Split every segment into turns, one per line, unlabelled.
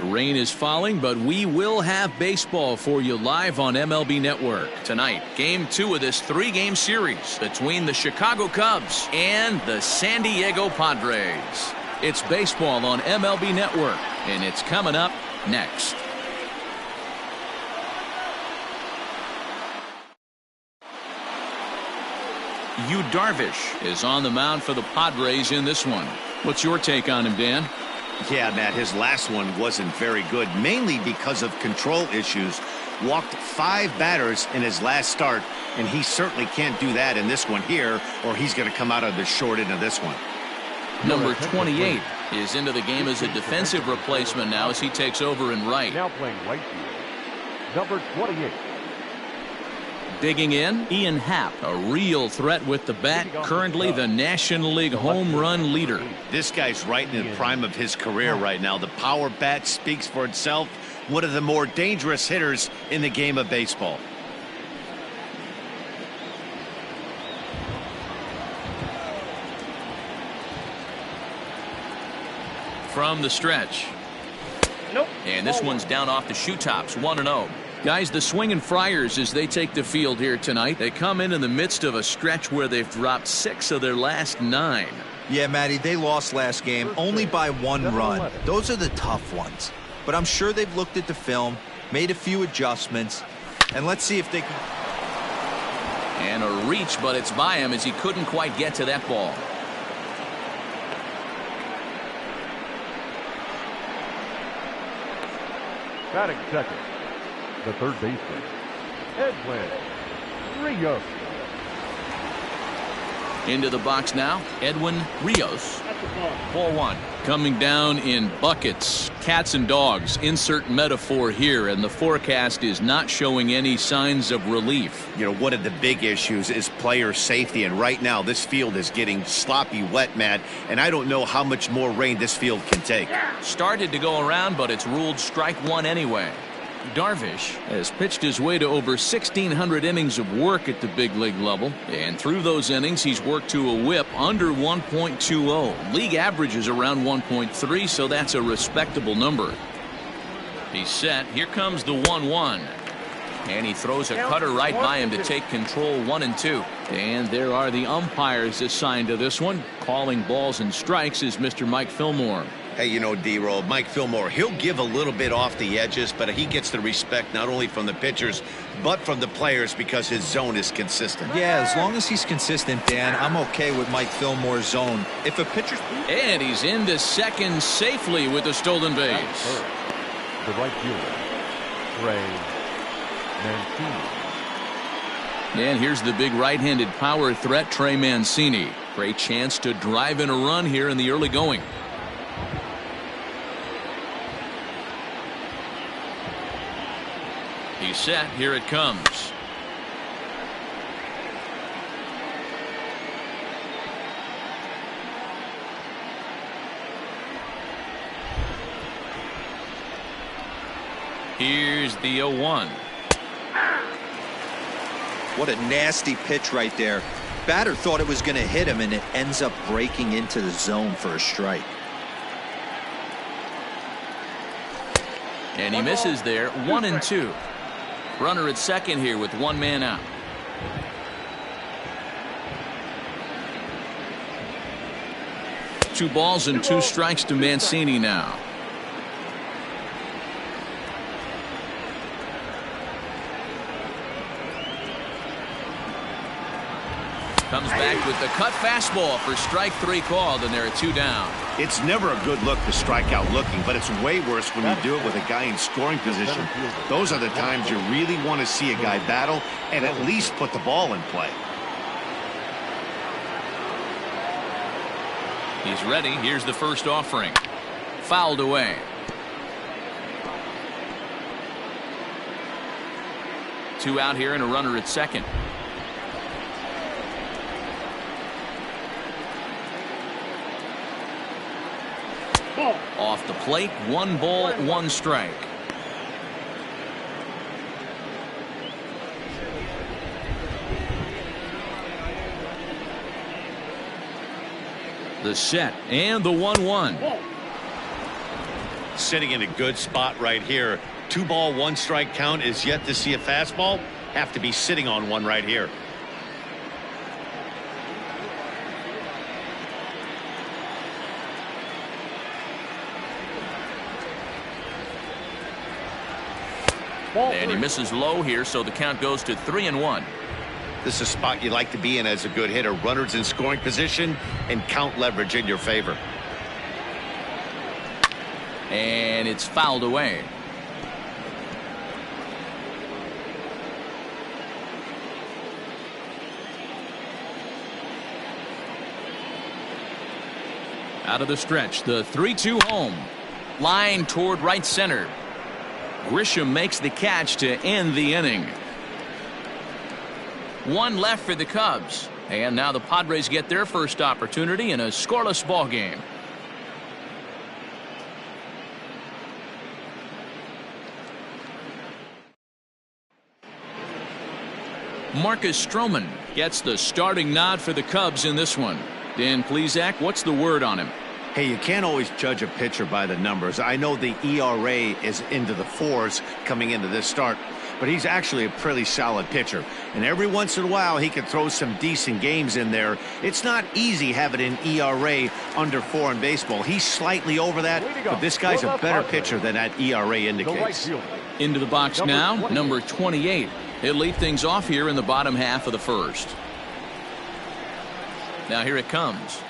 The rain is falling, but we will have baseball for you live on MLB Network. Tonight, Game 2 of this 3-game series between the Chicago Cubs and the San Diego Padres. It's baseball on MLB Network, and it's coming up next. Darvish is on the mound for the Padres in this one. What's your take on him, Dan?
Yeah, Matt, his last one wasn't very good, mainly because of control issues. Walked 5 batters in his last start, and he certainly can't do that in this one here, or he's going to come out of the short end of this one.
Number 28 is into the game as a defensive replacement now as he takes over in right.
Now playing right field, number 28.
Digging in, Ian Happ, a real threat with the bat, currently the National League home run leader.
This guy's right in the prime of his career right now. The power bat speaks for itself. One of the more dangerous hitters in the game of baseball.
From the stretch.
Nope.
And this one's down off the shoe tops, 1-0. Guys, the Swinging Friars, as they take the field here tonight, they come in the midst of a stretch where they've dropped 6 of their last 9.
Yeah, Matty, they lost last game only by 1 run. Those are the tough ones. But I'm sure they've looked at the film, made a few adjustments, and let's see if they can.
And a reach, but it's by him as he couldn't quite get to that ball.
Batting second, the third baseman, Edwin Rios.
Into the box now, Edwin Rios. 4-1. Coming down in buckets, cats and dogs. Insert metaphor here, and the forecast is not showing any signs of relief.
You know, one of the big issues is player safety, and right now this field is getting sloppy wet, Matt, and I don't know how much more rain this field can take.
Started to go around, but it's ruled strike 1 anyway. Darvish has pitched his way to over 1,600 innings of work at the big league level, and through those innings he's worked to a whip under 1.20. League average is around 1.3, so that's a respectable number. He's set. Here comes the 1-1, and he throws a cutter right by him to take control 1-2. And there are the umpires assigned to this one. Calling balls and strikes is Mr. Mike Fillmore.
Hey, you know, D-Roll, Mike Fillmore, he'll give a little bit off the edges, but he gets the respect not only from the pitchers, but from the players because his zone is consistent.
Yeah, as long as he's consistent, Dan, I'm okay with Mike Fillmore's zone. If a pitcher's...
And he's into second safely with the stolen base.
The right fielder, Trey Mancini.
And here's the big right-handed power threat, Trey Mancini. Great chance to drive in a run here in the early going. He's set. Here it comes. Here's the 0-1.
What a nasty pitch right there. Batter thought it was going to hit him, and it ends up breaking into the zone for a strike.
And he misses there. 1-2. Runner at second here with 1 man out. Two balls and 2 strikes to Mancini now. Comes back with the cut fastball for strike 3 called, and there are 2 down.
It's never a good look to strike out looking, but it's way worse when you do it with a guy in scoring position. Those are the times you really want to see a guy battle and at least put the ball in play.
He's ready. Here's the first offering. Fouled away. Two out here and a runner at second. Off the plate, 1 ball, 1 strike. The set and the 1-1.
Sitting in a good spot right here. 2-ball, 1-strike count is yet to see a fastball. Have to be sitting on one right here.
And he misses low here, so the count goes to 3-1.
This is a spot you like to be in as a good hitter. Runners in scoring position and count leverage in your favor.
And it's fouled away. Out of the stretch, the 3-2 home. Line toward right center. Grisham makes the catch to end the inning. One left for the Cubs. And now the Padres get their first opportunity in a scoreless ball game. Marcus Stroman gets the starting nod for the Cubs in this one. Dan Plesac, what's the word on him?
Hey, you can't always judge a pitcher by the numbers. I know the ERA is into the 4s coming into this start, but he's actually a pretty solid pitcher. And every once in a while, he can throw some decent games in there. It's not easy having an ERA under 4 in baseball. He's slightly over that, but this guy's a better pitcher than that ERA indicates.
Into the box now, number 28. He'll lead things off here in the bottom half of the first. Now here it comes.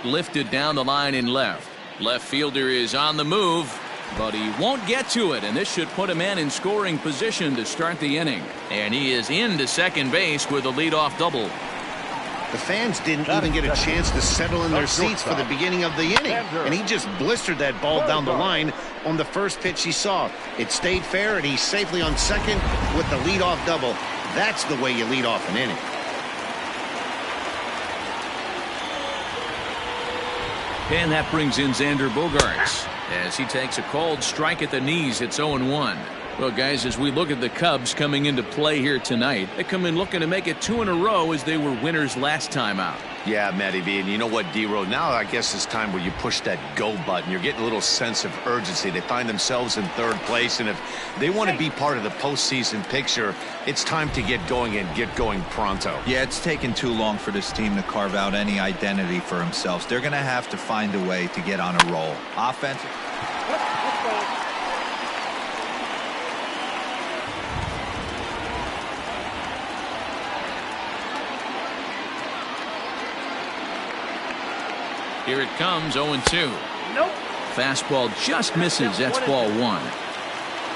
Lifted down the line in left. Left fielder is on the move, but he won't get to it, and this should put him in scoring position to start the inning. And he is into second base with a leadoff double.
The fans didn't even get a chance to settle in their seats for the beginning of the inning, and he just blistered that ball down the line on the first pitch he saw. It stayed fair, and he's safely on second with the leadoff double. That's the way you lead off an inning.
And that brings in Xander Bogaerts as he takes a called strike at the knees. It's 0-1. Well, guys, as we look at the Cubs coming into play here tonight, they come in looking to make it 2 in a row as they were winners last time out.
Yeah, Matty B, and you know what, D-Row, now I guess it's time where you push that go button. You're getting a little sense of urgency. They find themselves in 3rd place, and if they want to be part of the postseason picture, it's time to get going and get going pronto.
Yeah, it's taken too long for this team to carve out any identity for themselves. They're going to have to find a way to get on a roll. Offense.
Here it comes, 0-2. Nope. Fastball just misses. That's ball 1.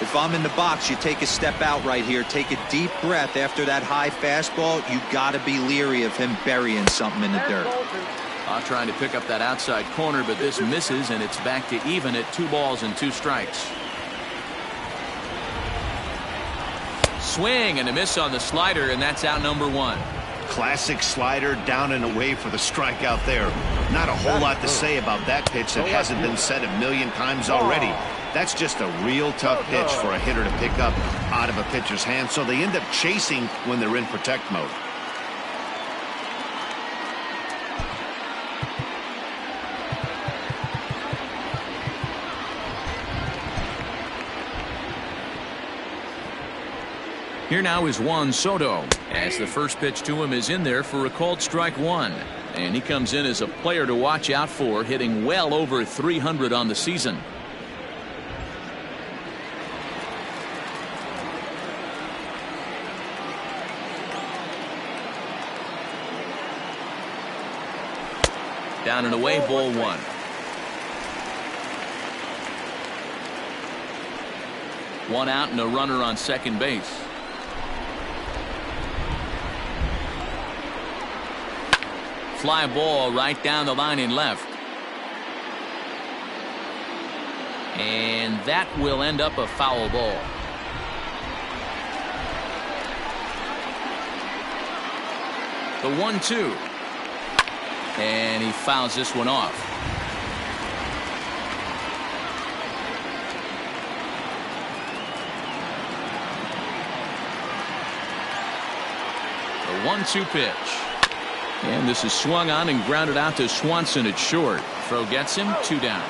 If I'm in the box, you take a step out right here. Take a deep breath after that high fastball. You got to be leery of him burying something in the dirt.
Trying to pick up that outside corner, but this misses, and it's back to even at 2 balls and 2 strikes. Swing and a miss on the slider, and that's out number 1.
Classic slider down and away for the strikeout there. Not a whole lot to say about that pitch that hasn't been said a million times already. That's just a real tough pitch for a hitter to pick up out of a pitcher's hand, so they end up chasing when they're in protect mode.
Here now is Juan Soto, as the first pitch to him is in there for a called strike 1. And he comes in as a player to watch out for, hitting well over 300 on the season. Down and away, ball 1. One out and a runner on second base. Fly ball right down the line in left. And that will end up a foul ball. The 1-2. And he fouls this one off. The 1-2 pitch. And this is swung on and grounded out to Swanson at short. Throw gets him, 2 down.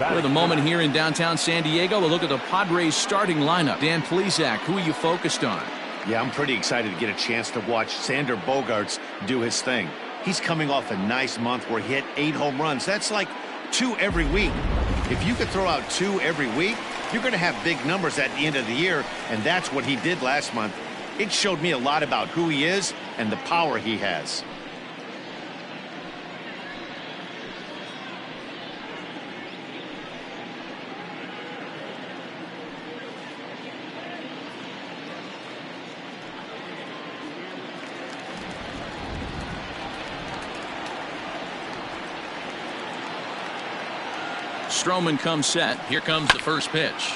For the moment here in downtown San Diego, a look at the Padres starting lineup. Dan Plesac, who are you focused on?
Yeah, I'm pretty excited to get a chance to watch Sander Bogaerts do his thing. He's coming off a nice month where he hit 8 home runs. That's like 2 every week. If you could throw out 2 every week, you're going to have big numbers at the end of the year, and that's what he did last month. It showed me a lot about who he is and the power he has.
Stroman comes set. Here comes the first pitch.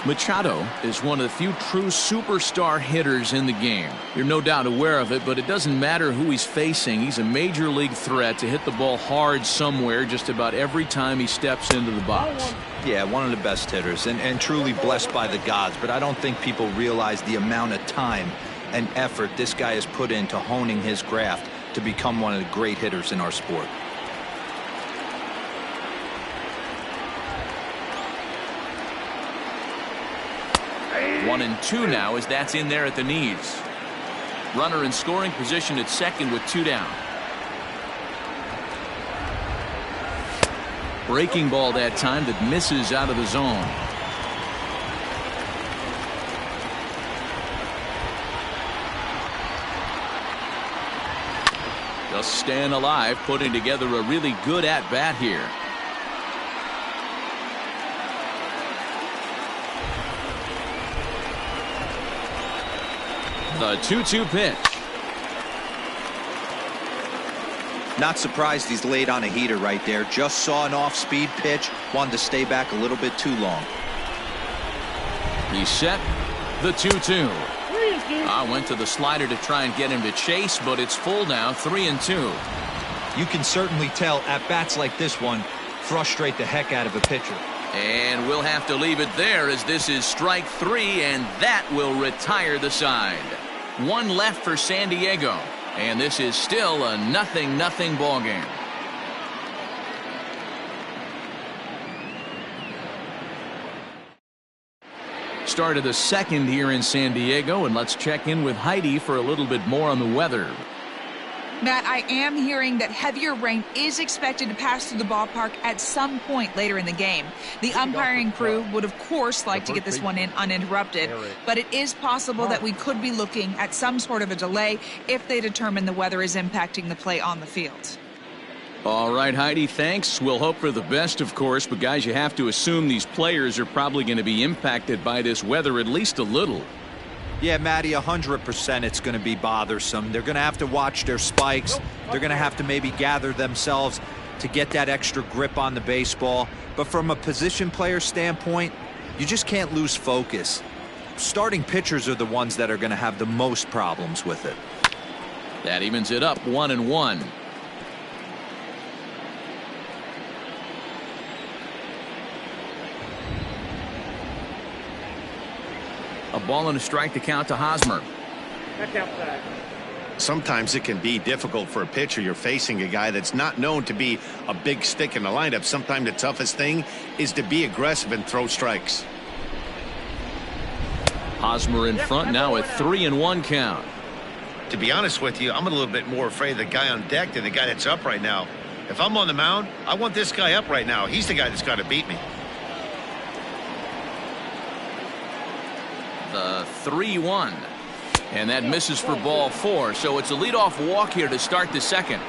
Machado is one of the few true superstar hitters in the game. You're no doubt aware of it, but it doesn't matter who he's facing. He's a major league threat to hit the ball hard somewhere just about every time he steps into the box.
Yeah, one of the best hitters and truly blessed by the gods, but I don't think people realize the amount of time and effort this guy has put into honing his craft to become one of the great hitters in our sport.
1-2 now as that's in there at the knees. Runner in scoring position at second with 2 down. Breaking ball that time that misses out of the zone. Just staying alive, putting together a really good at-bat here. The 2-2 pitch.
Not surprised he's laid on a heater right there. Just saw an off-speed pitch. Wanted to stay back a little bit too long.
He's set. The 2-2. I went to the slider to try and get him to chase, but it's full now. 3-2.
You can certainly tell at-bats like this one frustrate the heck out of a pitcher.
And we'll have to leave it there as this is strike 3, and that will retire the side. 1 left for San Diego, and this is still a 0-0 ball game. Start of the second here in San Diego, and let's check in with Heidi for a little bit more on the weather.
Matt, I am hearing that heavier rain is expected to pass through the ballpark at some point later in the game. The umpiring crew would, of course, like to get this one in uninterrupted, but it is possible that we could be looking at some sort of a delay if they determine the weather is impacting the play on the field.
All right, Heidi, thanks. We'll hope for the best, of course, but guys, you have to assume these players are probably going to be impacted by this weather at least a little.
Yeah, Matty, 100% it's going to be bothersome. They're going to have to watch their spikes. They're going to have to maybe gather themselves to get that extra grip on the baseball. But from a position player standpoint, you just can't lose focus. Starting pitchers are the ones that are going to have the most problems with it.
That evens it up 1-1. A ball and a strike to count to Hosmer.
Sometimes it can be difficult for a pitcher. You're facing a guy that's not known to be a big stick in the lineup. Sometimes the toughest thing is to be aggressive and throw strikes.
Hosmer in front now at 3-1 count.
To be honest with you, I'm a little bit more afraid of the guy on deck than the guy that's up right now. If I'm on the mound, I want this guy up right now. He's the guy that's got to beat me.
The 3-1. And that misses for ball 4. So it's a leadoff walk here to start the second.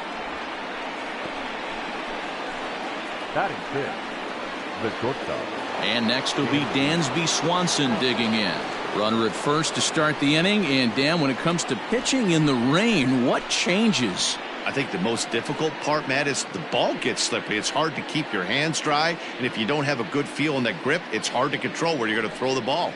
Batting fifth, the shortstop.
And next will be Dansby Swanson digging in. Runner at first to start the inning. And Dan, when it comes to pitching in the rain, what changes?
I think the most difficult part, Matt, is the ball gets slippery. It's hard to keep your hands dry. And if you don't have a good feel in that grip, it's hard to control where you're going to throw the ball.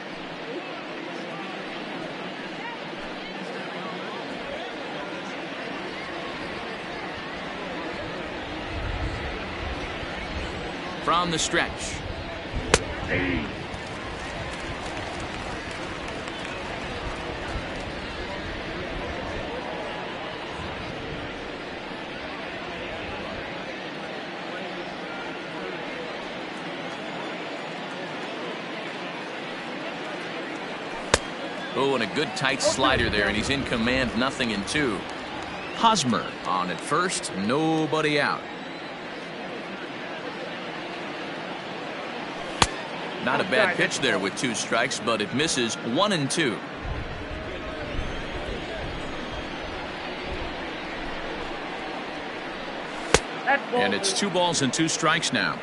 From the stretch. Oh, and a good tight slider there, and he's in command, 0-2. Hosmer on at first, nobody out. Not a bad pitch there with 2 strikes, but it misses, 1-2. And it's 2 balls and 2 strikes now.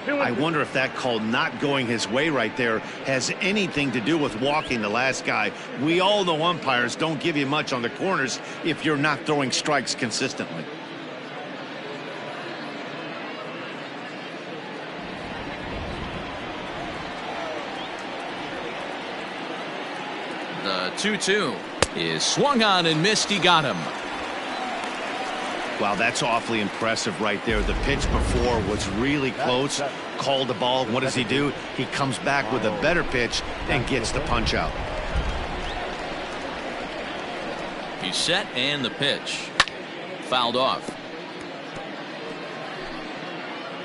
I wonder if that call not going his way right there has anything to do with walking the last guy. We all know umpires don't give you much on the corners if you're not throwing strikes consistently.
The 2-2 is swung on and missed. He got him.
Wow, that's awfully impressive right there. The pitch before was really close. Called the ball. What does he do? He comes back with a better pitch and gets the punch out.
He's set, and the pitch. Fouled off.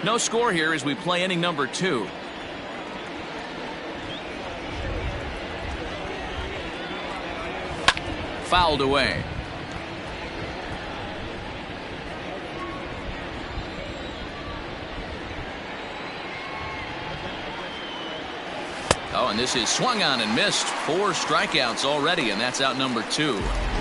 No score here as we play inning number 2. Fouled away. Oh, and this is swung on and missed. 4 strikeouts already, and that's out number 2.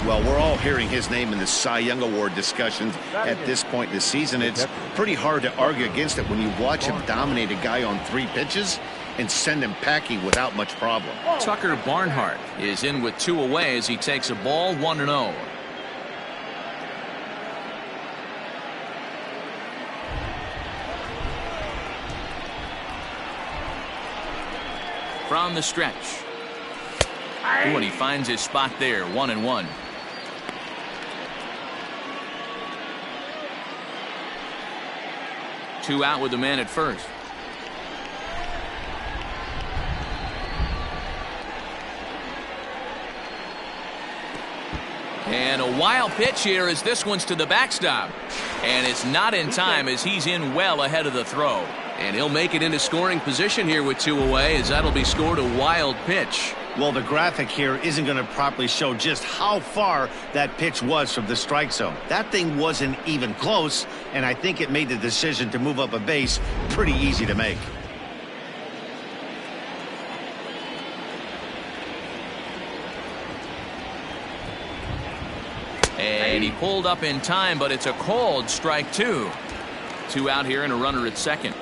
Well, we're all hearing his name in the Cy Young Award discussions at this point in the season. It's pretty hard to argue against it when you watch him dominate a guy on 3 pitches and send him packing without much problem.
Tucker Barnhart is in with 2 away as he takes a ball, 1-0. From the stretch. Ooh, and he finds his spot there, 1-1. Two out with the man at first. And a wild pitch here as this one's to the backstop. And it's not in time as he's in well ahead of the throw. And he'll make it into scoring position here with 2 away as that'll be scored a wild pitch.
Well, the graphic here isn't going to properly show just how far that pitch was from the strike zone. That thing wasn't even close, and I think it made the decision to move up a base pretty easy to make.
And he pulled up in time, but it's a called strike 2. 2 out here and a runner at second.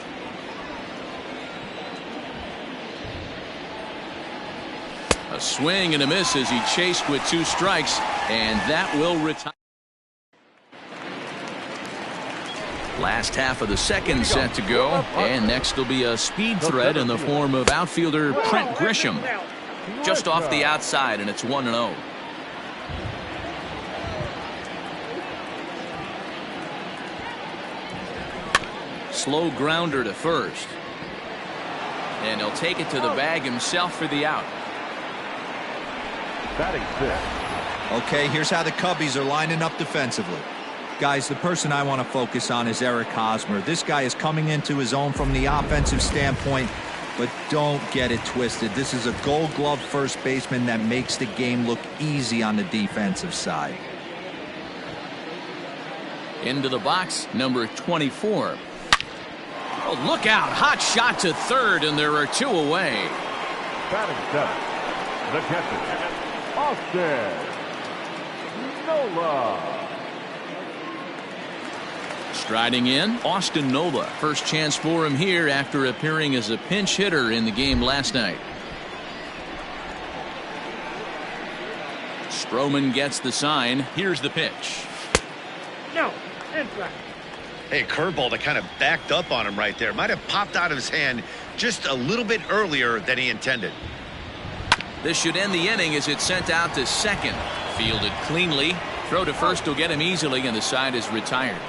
A swing and a miss as he chased with 2 strikes, and that will retire. Last half of the second set to go, and next will be a speed threat in the form of outfielder Trent Grisham. Just off the outside, and it's 1-0. Slow grounder to first. And he'll take it to the bag himself for the out.
Batting 5th.
Okay, here's how the Cubbies are lining up defensively. Guys, the person I want to focus on is Eric Hosmer. This guy is coming into his own from the offensive standpoint, but don't get it twisted. This is a Gold Glove first baseman that makes the game look easy on the defensive side.
Into the box, number 24. Oh, look out. Hot shot to third, and there are 2 away.
Batting 7th. The catcher, Austin Nola.
Striding in, Austin Nola. First chance for him here after appearing as a pinch hitter in the game last night. Stroman gets the sign. Here's the pitch.
No, inside.
Hey, curveball that kind of backed up on him right there. Might have popped out of his hand just a little bit earlier than he intended.
This should end the inning as it's sent out to second. Fielded cleanly. Throw to first will get him easily, and the side is retired.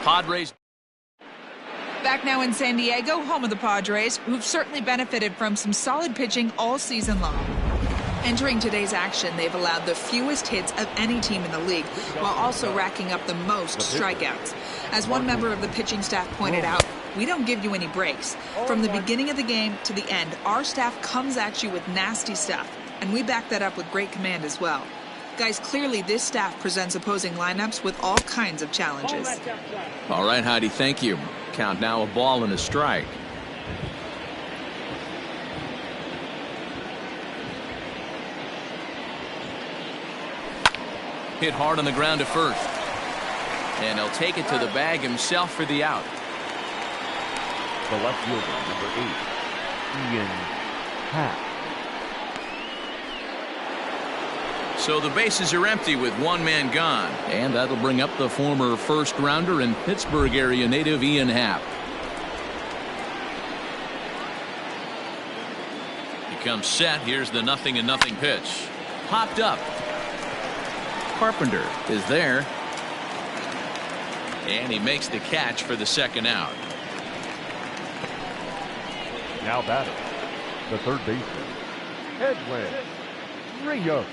Padres.
Back now in San Diego, home of the Padres, who've certainly benefited from some solid pitching all season long. Entering today's action, they've allowed the fewest hits of any team in the league, while also racking up the most strikeouts. As one member of the pitching staff pointed out, We don't give you any breaks. From the beginning of the game to the end, our staff comes at you with nasty stuff, and we back that up with great command as well. Guys, clearly this staff presents opposing lineups with all kinds of challenges.
All right, Heidi, thank you. Count now, a ball and a strike. Hit hard on the ground to first. And he'll take it to the bag himself for the out.
The left fielder, number 8, Ian Happ.
So the bases are empty with one man gone. And that'll bring up the former first rounder and Pittsburgh area native Ian Happ. He comes set. Here's the 0-0 pitch. Popped up. Carpenter is there. And he makes the catch for the second out.
Now batting, the third baseman, Edwin Rios.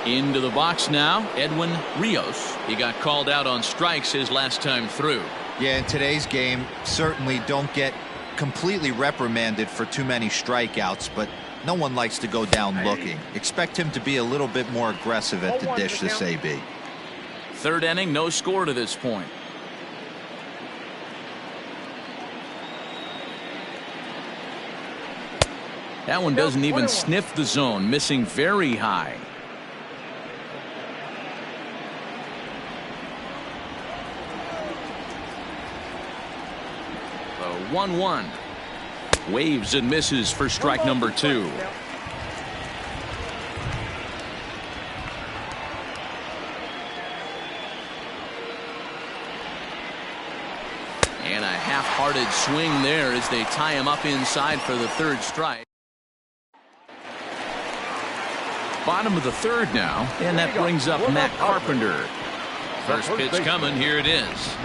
Into the box now, Edwin Rios. He got called out on strikes his last time through.
Yeah, in today's game, certainly don't get completely reprimanded for too many strikeouts, but no one likes to go down looking. Expect him to be a little bit more aggressive at the dish this AB.
Third inning, no score to this point. That one doesn't even sniff the zone, missing very high. The 1-1. Waves and misses for strike number 2. And a half-hearted swing there as they tie him up inside for the third strike. Bottom of the third now, and that brings up Matt Carpenter. First pitch coming, here it is.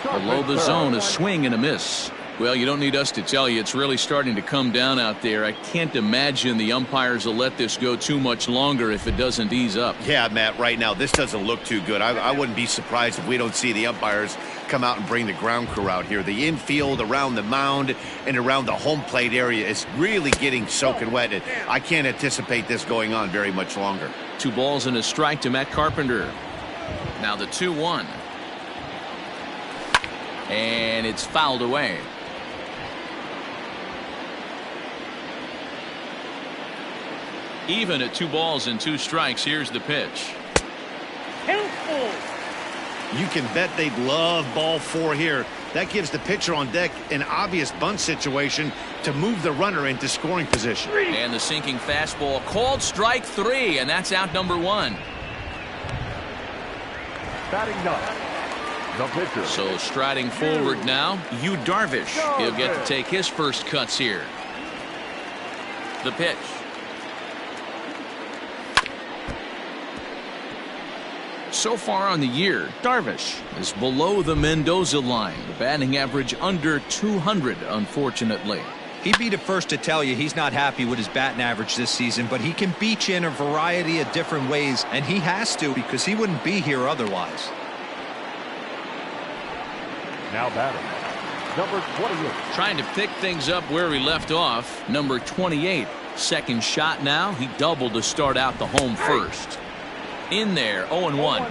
Below the zone, a swing and a miss. Well, you don't need us to tell you, it's really starting to come down out there. I can't imagine the umpires will let this go too much longer if it doesn't ease up.
Yeah, Matt, right now this doesn't look too good. I wouldn't be surprised if we don't see the umpires come out and bring the ground crew out here. The infield around the mound and around the home plate area is really getting soaking wet. And I can't anticipate this going on very much longer.
2 balls and a strike to Matt Carpenter. Now the 2-1. And it's fouled away. Even at 2 balls and 2 strikes. Here's the pitch.
You can bet they'd love ball 4 here. That gives the pitcher on deck an obvious bunt situation to move the runner into scoring position.
And the sinking fastball called strike 3, and that's out number 1.
Batting ninth, the pitcher.
So striding forward now, Darvish. He'll get to take his first cuts here. The pitch. So far on the year, Darvish is below the Mendoza line. The batting average under 200, unfortunately.
He'd be the first to tell you he's not happy with his batting average this season, but he can beat you in a variety of different ways, and he has to because he wouldn't be here otherwise.
Now batting, number 28.
Trying to pick things up where he left off. Number 28. Second shot now. He doubled to start out the home first. In there, 0-1.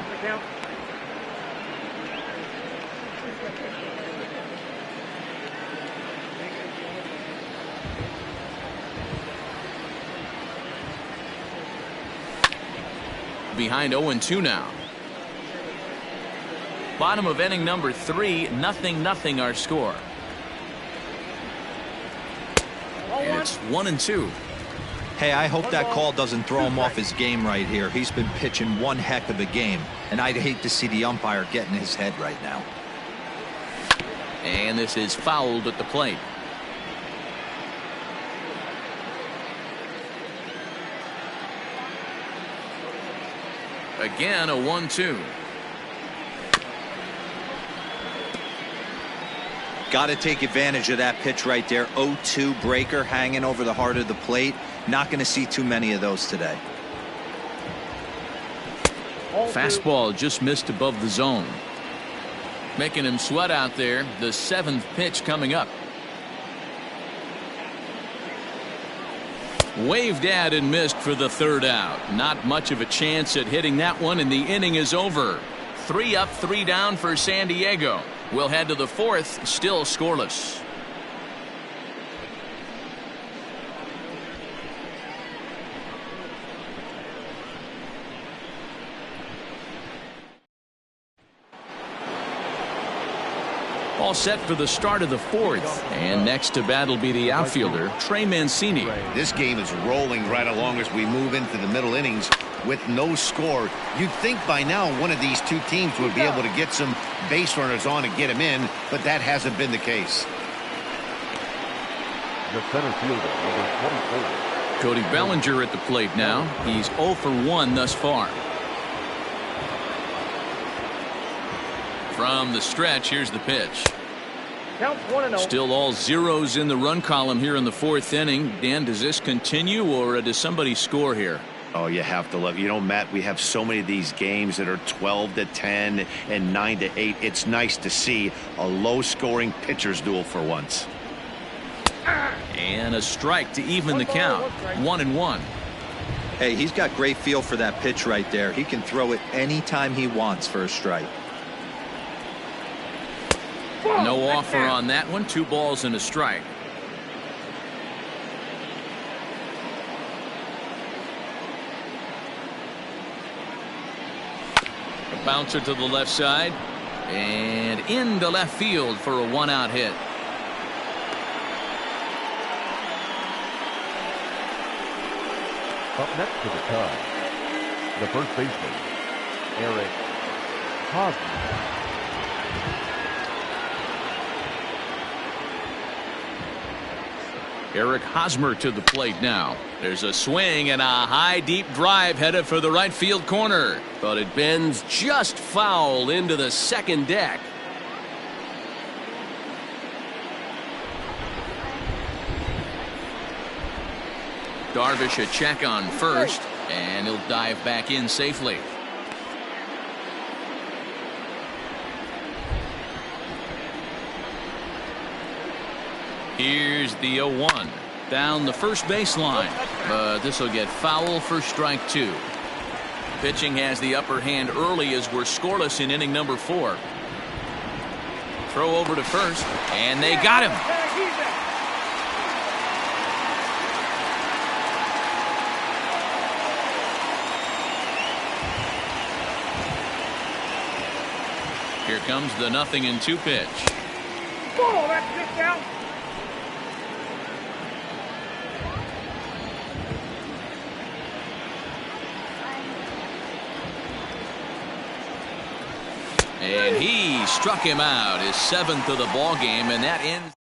Behind 0-2 now. Bottom of inning number 3, 0-0 our score. And it's 1-2.
Hey, I hope that call doesn't throw him off his game right here. He's been pitching one heck of a game, and I'd hate to see the umpire get in his head right now.
And this is fouled at the plate. Again, a 1-2.
Got to take advantage of that pitch right there. 0-2 breaker hanging over the heart of the plate. Not going to see too many of those today.
Fastball just missed above the zone. Making him sweat out there. The 7th pitch coming up. Waved at and missed for the 3rd out. Not much of a chance at hitting that one, and the inning is over. 3 up, 3 down for San Diego. We'll head to the 4th, still scoreless. All set for the start of the 4th, and next to bat will be the outfielder Trey Mancini.
This game is rolling right along as we move into the middle innings with no score. You'd think by now one of these two teams would be able to get some base runners on and get them in, but that hasn't been the case.
The center fielder, number 24.
Cody Bellinger at the plate now. He's 0 for 1 thus far. From the stretch, here's the pitch.
Counts 1-0.
Still all zeros in the run column here in the 4th inning. Dan, does this continue, or does somebody score here?
Oh, you have to love, Matt, we have so many of these games that are 12-10 and 9-8. It's nice to see a low-scoring pitcher's duel for once.
And a strike to even the count. 1-1.
Hey, he's got great feel for that pitch right there. He can throw it anytime he wants for a strike.
No offer on that one. 2 balls and a strike. A bouncer to the left side and into left field for a 1-out hit.
Up next to the Cubs, the first baseman, Eric Hosmer.
Eric Hosmer to the plate now. There's a swing and a high deep drive headed for the right field corner, but it bends just foul into the second deck. Darvish a check on first, and he'll dive back in safely. Here's the 0-1 down the first baseline, but this will get foul for strike 2. Pitching has the upper hand early as we're scoreless in inning number 4. Throw over to first, and they got him. Here comes the 0-2 pitch.
Oh, that's it down.
And he struck him out, his 7th of the ball game, and that ends.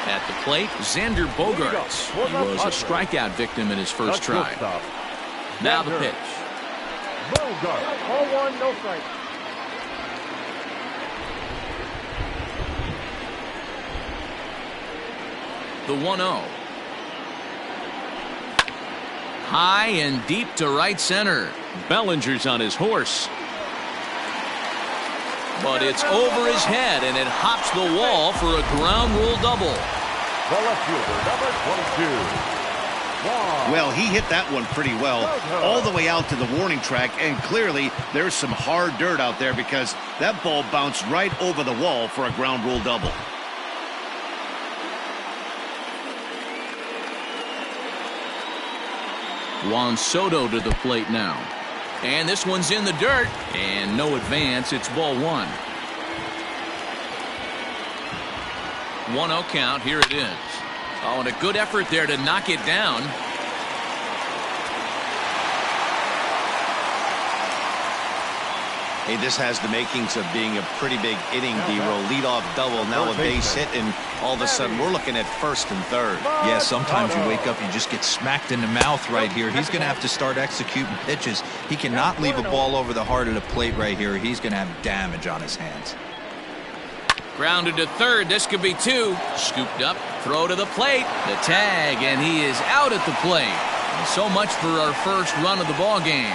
At the plate, Xander Bogaerts. He was a strikeout victim in his first try. Now the pitch.
Bogaerts.
0-1, no strike.
The 1-0. High and deep to right center. Bellinger's on his horse. But it's over his head, and it hops the wall for a ground rule double.
The left fielder, number 22.
Well, he hit that one pretty well all the way out to the warning track, and clearly there's some hard dirt out there because that ball bounced right over the wall for a ground rule double.
Juan Soto to the plate now. And this one's in the dirt. And no advance. It's ball 1. 1-0 count. Here it is. Oh, and a good effort there to knock it down.
Hey, this has the makings of being a pretty big inning, D-roll. Leadoff double, now a base hit, and all of a sudden we're looking at first and third.
Yeah, sometimes you wake up and you just get smacked in the mouth right here. He's going to have to start executing pitches. He cannot leave a ball over the heart of the plate right here. He's going to have damage on his hands.
Grounded to third. This could be 2. Scooped up. Throw to the plate. The tag, and he is out at the plate. And so much for our first run of the ball game.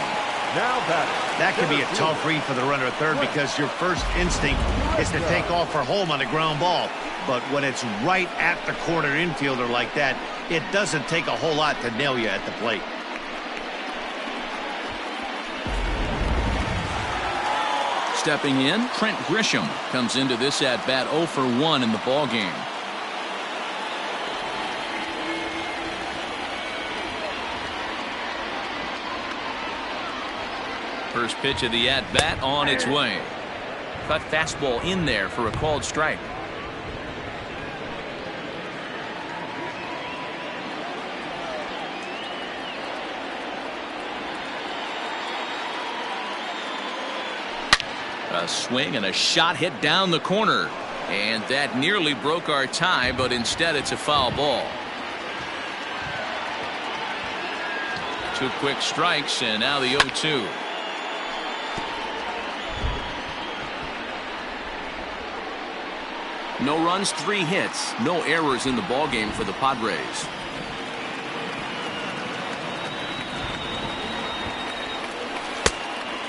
Now batting.
That could be a tough read for the runner at third because your first instinct is to take off for home on a ground ball. But when it's right at the corner infielder like that, it doesn't take a whole lot to nail you at the plate.
Stepping in, Trent Grisham comes into this at bat 0 for 1 in the ball game. First pitch of the at bat on its way. Cut fastball in there for a called strike. A swing and a shot hit down the corner, and that nearly broke our tie, but instead it's a foul ball. 2 quick strikes, and now the 0-2. No runs, 3 hits, no errors in the ballgame for the Padres.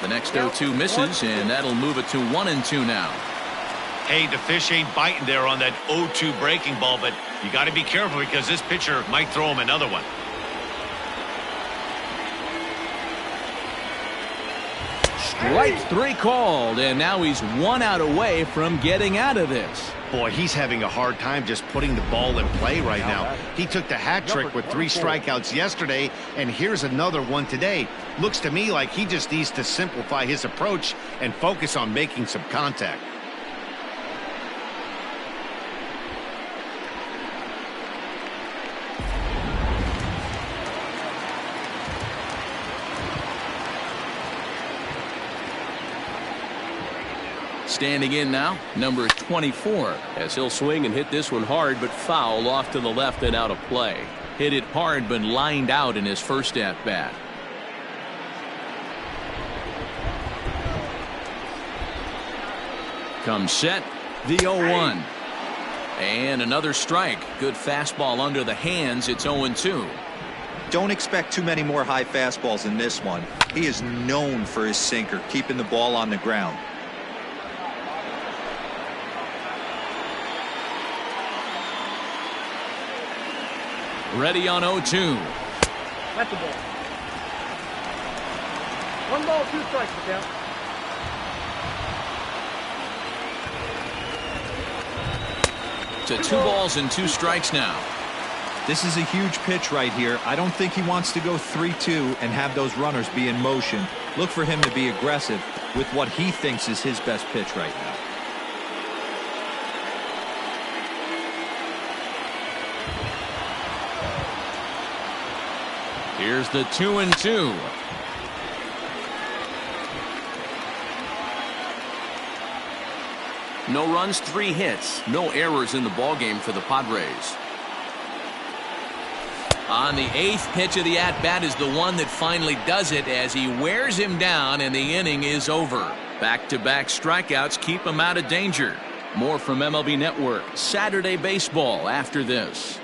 The next 0-2 misses, and that'll move it to 1-2 now.
Hey, the fish ain't biting there on that 0-2 breaking ball, but you got to be careful because this pitcher might throw him another one.
Strike 3 called, and now he's 1 out away from getting out of this.
Boy, he's having a hard time just putting the ball in play right now. He took the hat trick with 3 strikeouts yesterday, and here's another one today. Looks to me like he just needs to simplify his approach and focus on making some contact.
Standing in now, number 24, as he'll swing and hit this one hard, but foul off to the left and out of play. Hit it hard, but lined out in his first at bat. Comes set, the 0-1. And another strike. Good fastball under the hands. It's 0-2.
Don't expect too many more high fastballs in this one. He is known for his sinker, keeping the ball on the ground.
Ready on 0-2.
That's the ball. 1 ball, 2 strikes for count.
To 2 balls and 2 strikes now.
This is a huge pitch right here. I don't think he wants to go 3-2 and have those runners be in motion. Look for him to be aggressive with what he thinks is his best pitch right now.
Here's the 2-2. No runs, 3 hits, no errors in the ballgame for the Padres. On the 8th pitch of the at-bat is the one that finally does it as he wears him down and the inning is over. Back-to-back strikeouts keep him out of danger. More from MLB Network Saturday Baseball after this.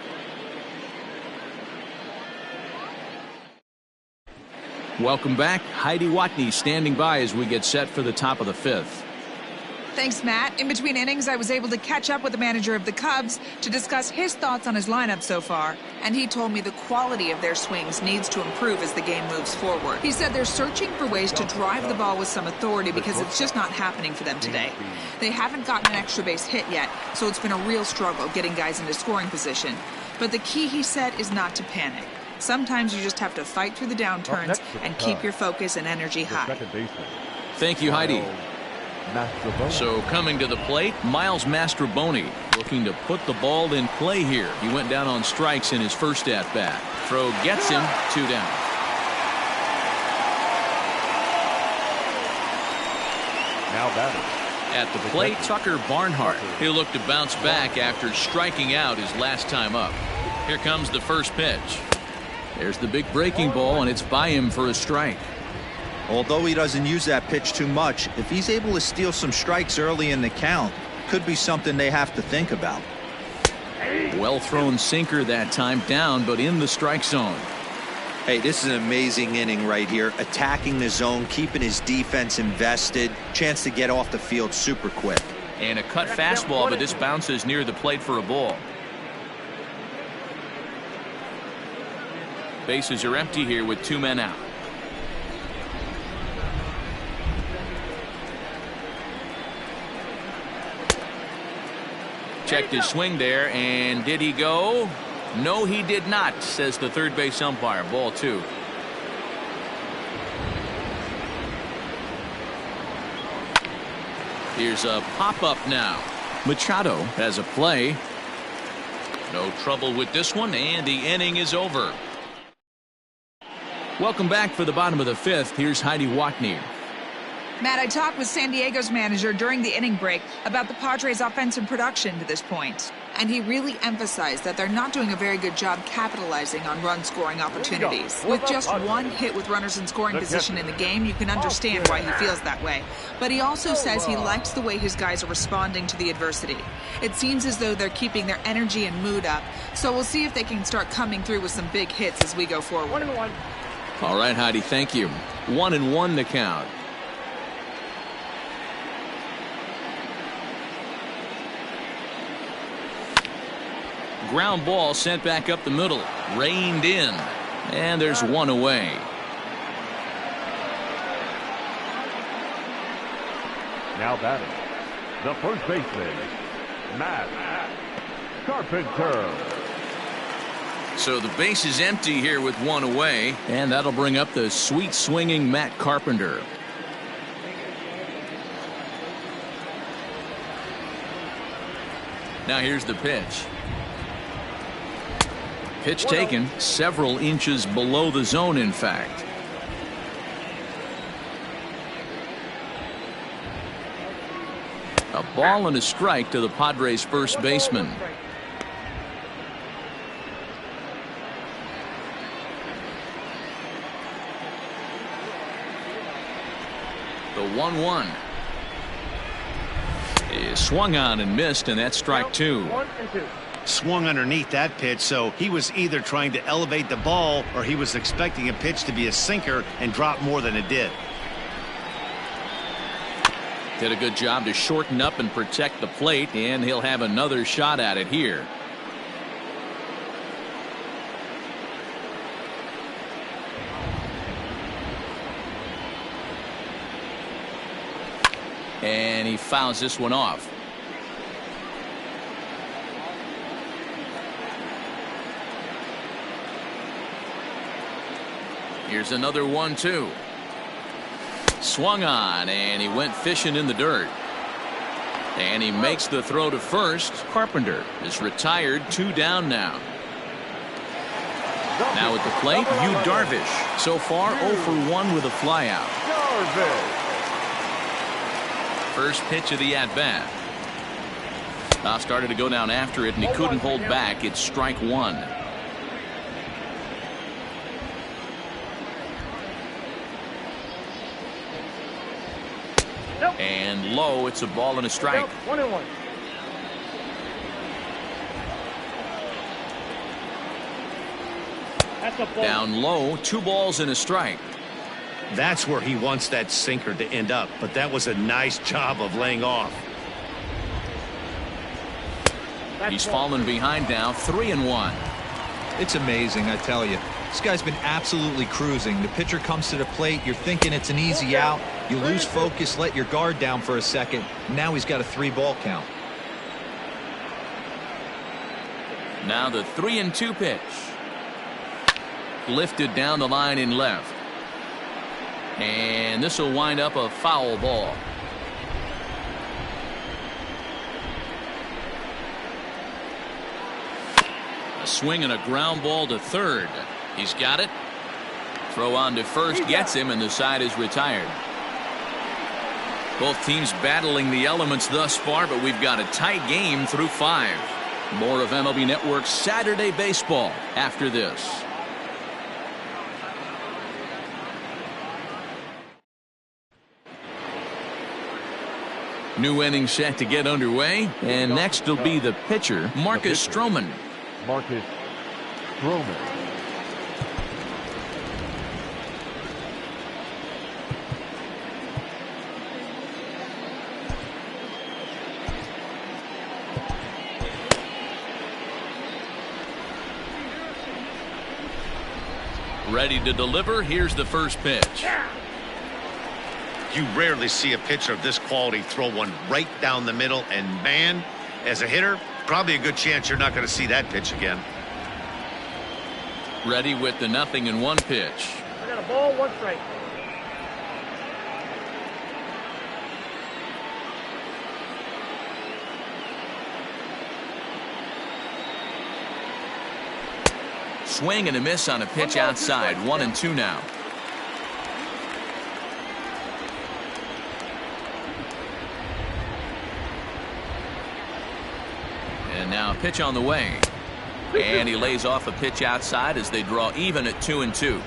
Welcome back. Heidi Watney standing by as we get set for the top of the 5th.
Thanks, Matt. In between innings, I was able to catch up with the manager of the Cubs to discuss his thoughts on his lineup so far. And he told me the quality of their swings needs to improve as the game moves forward. He said they're searching for ways to drive the ball with some authority because it's just not happening for them today. They haven't gotten an extra base hit yet, so it's been a real struggle getting guys into scoring position. But the key, he said, is not to panic. Sometimes you just have to fight through the downturns and keep your focus and energy high.
Thank you, Heidi. So coming to the plate, Miles Mastrobuoni looking to put the ball in play here. He went down on strikes in his first at-bat. Throw gets him, 2 down.
Now batting.
At the plate, Tucker Barnhart. He'll look to bounce back after striking out his last time up. Here comes the first pitch. There's the big breaking ball, and it's by him for a strike.
Although he doesn't use that pitch too much, if he's able to steal some strikes early in the count, could be something they have to think about.
Well thrown sinker that time, down but in the strike zone.
Hey, this is an amazing inning right here. Attacking the zone, keeping his defense invested. Chance to get off the field super quick.
And a cut fastball, but this bounces near the plate for a ball. Bases are empty here with 2 men out. Checked his swing there, and did he go? No, he did not, says the third base umpire. Ball 2. Here's a pop-up now. Machado has a play. No trouble with this one, and the inning is over. Welcome back for the bottom of the 5th. Here's Heidi Watney.
Matt, I talked with San Diego's manager during the inning break about the Padres' offensive production to this point. And he really emphasized that they're not doing a very good job capitalizing on run-scoring opportunities. With just 1 hit with runners in scoring position in the game, you can understand why he feels that way. But he also says he likes the way his guys are responding to the adversity. It seems as though they're keeping their energy and mood up. So we'll see if they can start coming through with some big hits as we go forward.
1-1.
All right, Heidi, thank you. 1-1 the count. Ground ball sent back up the middle. Reined in. And there's 1 away.
Now batting, the first baseman, Matt Carpenter.
So the base is empty here with 1 away. And that'll bring up the sweet swinging Matt Carpenter. Now here's the pitch. Pitch taken several inches below the zone, in fact. A ball and a strike to the Padres' first baseman. The 1-1 is swung on and missed, and that's strike 2.
1-2.
Swung underneath that pitch, so he was either trying to elevate the ball or he was expecting a pitch to be a sinker and drop more than it did.
Did a good job to shorten up and protect the plate, and he'll have another shot at it here. And he fouls this one off. Here's another 1-2. Swung on, and he went fishing in the dirt. And he makes the throw to first. Carpenter is retired. 2 down now. Now at the plate, Darvish. So far 0 for 1 with a flyout. First pitch of the at-bat. Started to go down after it, and he couldn't hold back. It's strike 1. And low, it's a ball and a strike.
1-1. That's a ball.
Down low, 2 balls and a strike.
That's where he wants that sinker to end up, but that was a nice job of laying off.
He's fallen behind now, 3-1.
It's amazing, I tell you. This guy's been absolutely cruising. The pitcher comes to the plate. You're thinking it's an easy out. You lose focus, let your guard down for a second. Now he's got a 3-ball count.
Now the 3-2 pitch. Lifted down the line in left. And this will wind up a foul ball. A swing and a ground ball to third. He's got it. Throw on to first gets him, and the side is retired. Both teams battling the elements thus far, but we've got a tight game through 5. More of MLB Network's Saturday Baseball after this. New inning set to get underway, and next will be the pitcher, Marcus Stroman.
Marcus Stroman.
Ready to deliver. Here's the first pitch.
You rarely see a pitcher of this quality throw one right down the middle, and man, as a hitter, probably a good chance you're not going to see that pitch again.
Ready with the 0-1 pitch.
I got a ball, 1 strike.
Swing and a miss on a pitch outside. 1-2 now. And now a pitch on the way. And he lays off a pitch outside as they draw even at 2-2.
You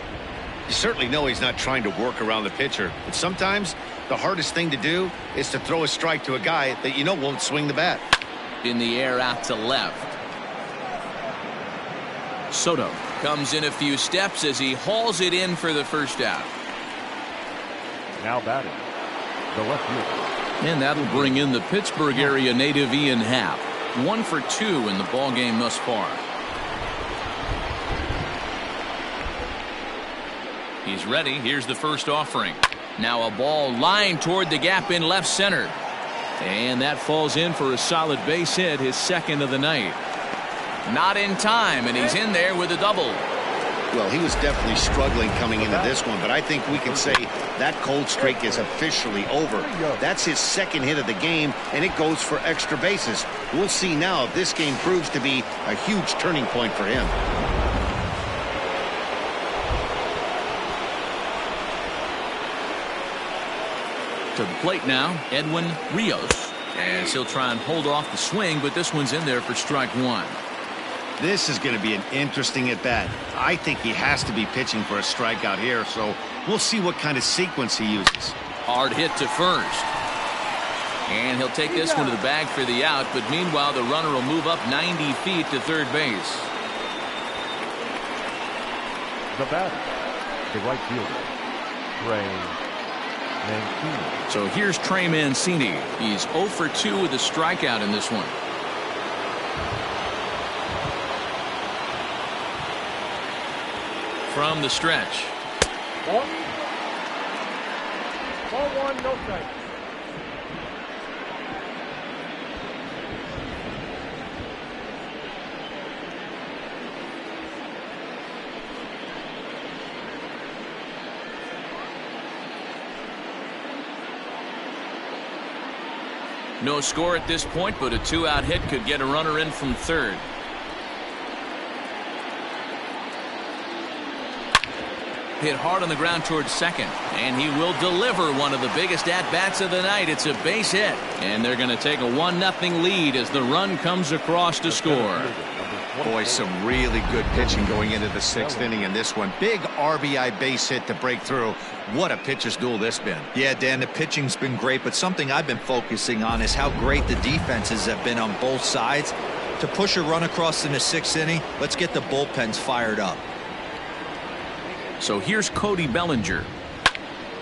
certainly know he's not trying to work around the pitcher, but sometimes the hardest thing to do is to throw a strike to a guy that you know won't swing the bat.
In the air out to left. Soto comes in a few steps as he hauls it in for the first out.
Now batting, the left fielder.
And that'll bring in the Pittsburgh area native Ian Happ. 1 for 2 in the ball game thus far. He's ready. Here's the first offering. Now a ball lined toward the gap in left center. And that falls in for a solid base hit, his second of the night. Not in time, and he's in there with a double.
Well, he was definitely struggling coming into this one, but I think we can say that cold streak is officially over. That's his second hit of the game, and it goes for extra bases. We'll see now if this game proves to be a huge turning point for him.
To the plate now, Edwin Rios. As he'll try and hold off the swing, but this one's in there for strike 1.
This is going to be an interesting at-bat. I think he has to be pitching for a strikeout here, so we'll see what kind of sequence he uses.
Hard hit to first. And he'll take this one to the bag for the out, but meanwhile the runner will move up 90 feet to third base.
The batter, the right fielder, Trey Mancini.
So here's Trey Mancini. He's 0 for 2 with a strikeout in this one. From the stretch.
Ball. Ball 1, no strike.
No score at this point, but a 2-out hit could get a runner in from third. Hit hard on the ground towards second, and he will deliver one of the biggest at-bats of the night. It's a base hit, and they're going to take a 1-0 lead as the run comes across to score.
Boy, some really good pitching going into the 6th inning in this one. Big RBI base hit to break through. What a pitcher's duel this been.
Yeah, Dan, the pitching's been great, but something I've been focusing on is how great the defenses have been on both sides. To push a run across in the 6th inning, let's get the bullpens fired up.
So here's Cody Bellinger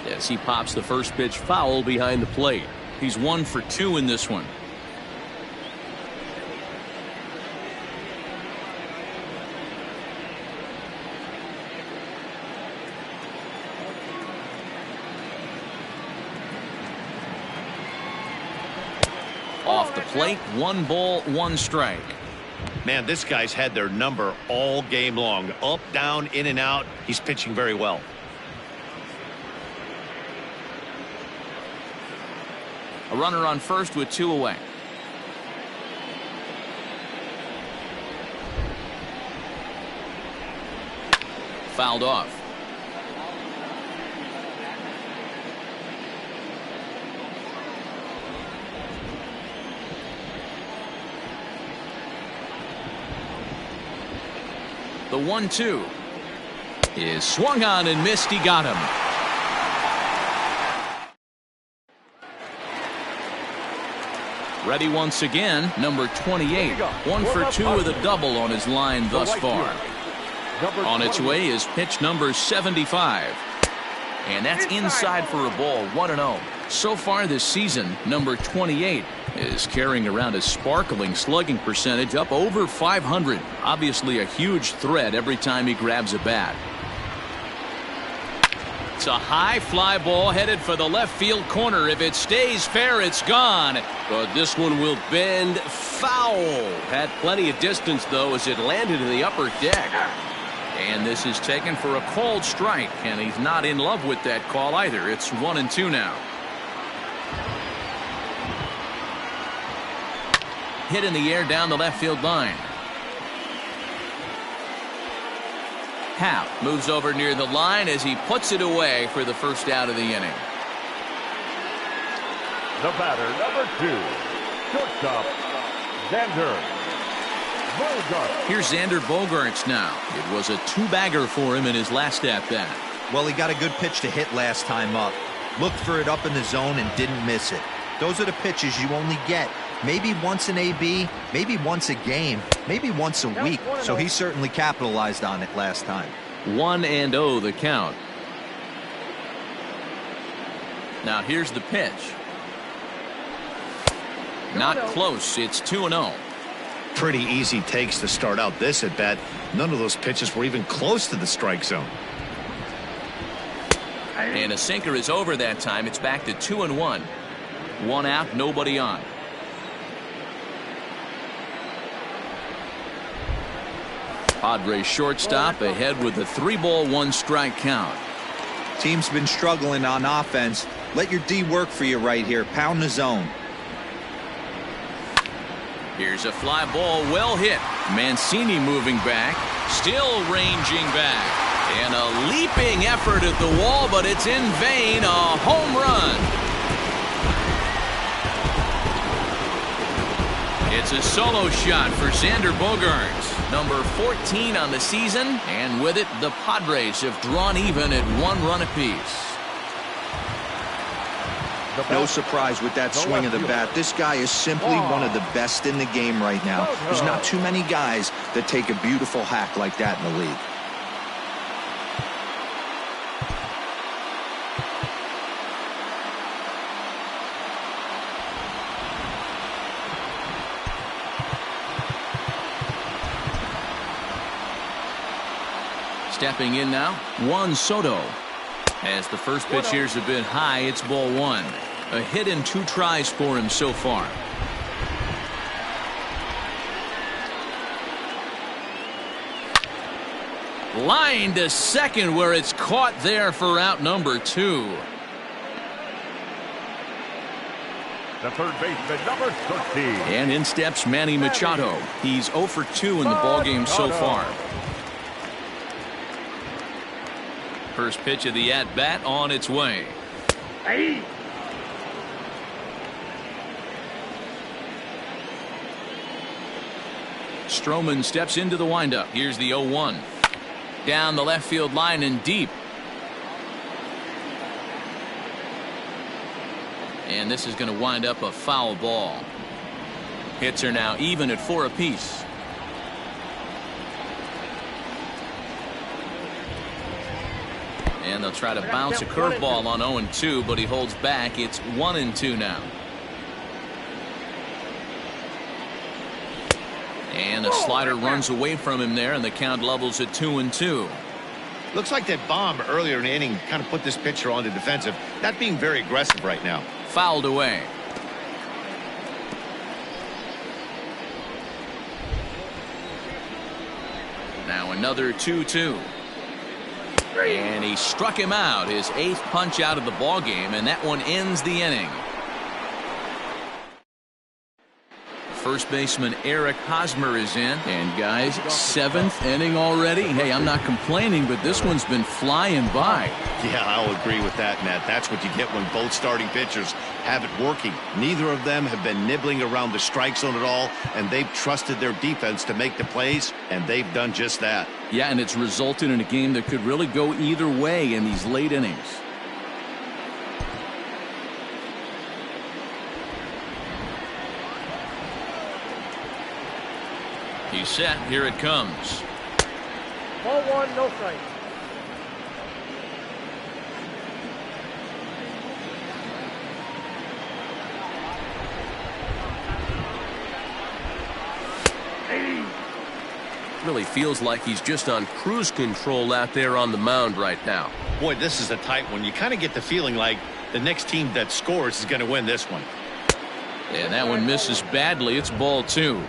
as he pops the first pitch foul behind the plate. He's 1 for 2 in this one. Off the plate, 1 ball, 1 strike.
Man, this guy's had their number all game long. Up, down, in and out. He's pitching very well.
A runner on first with 2 away. Fouled off. The 1-2 is swung on and missed. He got him. Ready once again, number 28. 1 for 2 with a double on his line thus far. On its way is pitch number 75. And that's inside for a ball. 1-0. So far this season, number 28 is carrying around a sparkling slugging percentage up over 500. Obviously a huge threat every time he grabs a bat. It's a high fly ball headed for the left field corner. If it stays fair, it's gone.
But this one will bend foul. Had plenty of distance, though, as it landed in the upper deck.
And this is taken for a called strike, and he's not in love with that call either. It's 1-2 now. Hit in the air down the left field line. Happ moves over near the line as he puts it away for the first out of the inning.
The batter, number 2, shortstop, Xander Bogaerts.
Here's Xander Bogaerts now. It was a 2-bagger for him in his last at-bat.
Well, he got a good pitch to hit last time up. Looked for it up in the zone and didn't miss it. Those are the pitches you only get maybe once an AB, maybe once a game, maybe once a week. So he certainly capitalized on it last time.
1-0 the count. Now here's the pitch. Not close. It's 2-0.
Pretty easy takes to start out this at bat. None of those pitches were even close to the strike zone.
And a sinker is over that time. It's back to 2-1. 1 out, nobody on. Padres shortstop ahead with a 3-ball 1-strike count.
Team's been struggling on offense. Let your D work for you right here. Pound the zone.
Here's a fly ball, well hit. Mancini moving back, still ranging back. And a leaping effort at the wall, but it's in vain. A home run. It's a solo shot for Xander Bogaerts, number 14 on the season, and with it, the Padres have drawn even at 1 run apiece.
No surprise with that swing of the bat. This guy is simply one of the best in the game right now. There's not too many guys that take a beautiful hack like that in the league.
Stepping in now, Juan Soto. As the first pitch here's a bit high, it's ball 1. A hit in 2 tries for him so far. Line to second where it's caught there for out number 2.
The third baseman, number 13.
And in steps Manny Machado. He's 0 for 2 in the ballgame so far. First pitch of the at-bat on its way.
Hey.
Stroman steps into the windup. Here's the 0-1. Down the left field line and deep. And this is going to wind up a foul ball. Hits are now even at 4 apiece. And they'll try to bounce a curveball on 0-2, but he holds back. It's 1-2 now. And the slider runs away from him there, and the count levels at 2-2.
Looks like that bomb earlier in the inning kind of put this pitcher on the defensive. Not being very aggressive right now.
Fouled away. Now another 2-2. And he struck him out, his 8th punch out of the ball game, and that one ends the inning. First baseman Eric Hosmer is in, and guys, 7th inning already. Hey, I'm not complaining, but this one's been flying by.
Yeah, I'll agree with that, Matt. That's what you get when both starting pitchers have it working. Neither of them have been nibbling around the strike zone at all, and they've trusted their defense to make the plays, and they've done just that.
Yeah, and it's resulted in a game that could really go either way in these late innings. He's set. Here it comes.
Ball 1, no strike.
Really feels like he's just on cruise control out there on the mound right now.
Boy, this is a tight one. You kind of get the feeling like the next team that scores is going to win this one.
And that one misses badly. It's ball 2.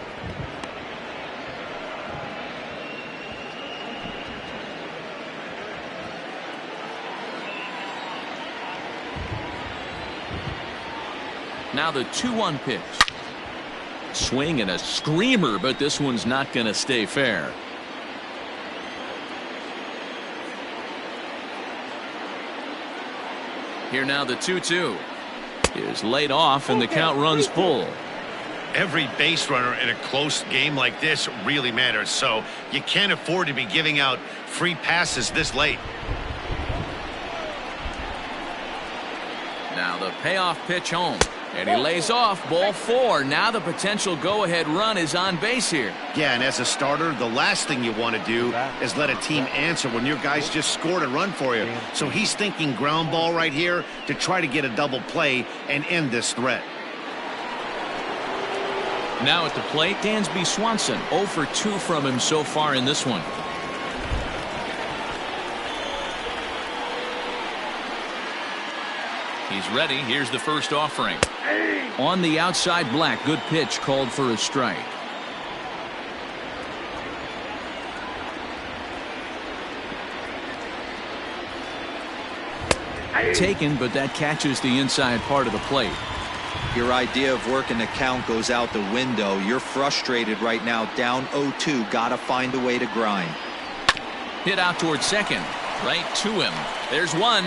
Now the 2-1 pitch. Swing and a screamer, but this one's not going to stay fair. Here now the 2-2 is laid off and the count runs full.
Every base runner in a close game like this really matters, so you can't afford to be giving out free passes this late.
Now the payoff pitch home. And he lays off, ball 4. Now the potential go-ahead run is on base here.
Yeah, and as a starter, the last thing you want to do is let a team answer when your guys just scored a run for you. So he's thinking ground ball right here to try to get a double play and end this threat.
Now at the plate, Dansby Swanson. 0 for 2 from him so far in this one. He's ready. Here's the first offering. On the outside, Black. Good pitch, called for a strike. Taken, but that catches the inside part of the plate.
Your idea of working the count goes out the window. You're frustrated right now, down 0-2. Got to find a way to grind.
Hit out towards second. Right to him. There's one.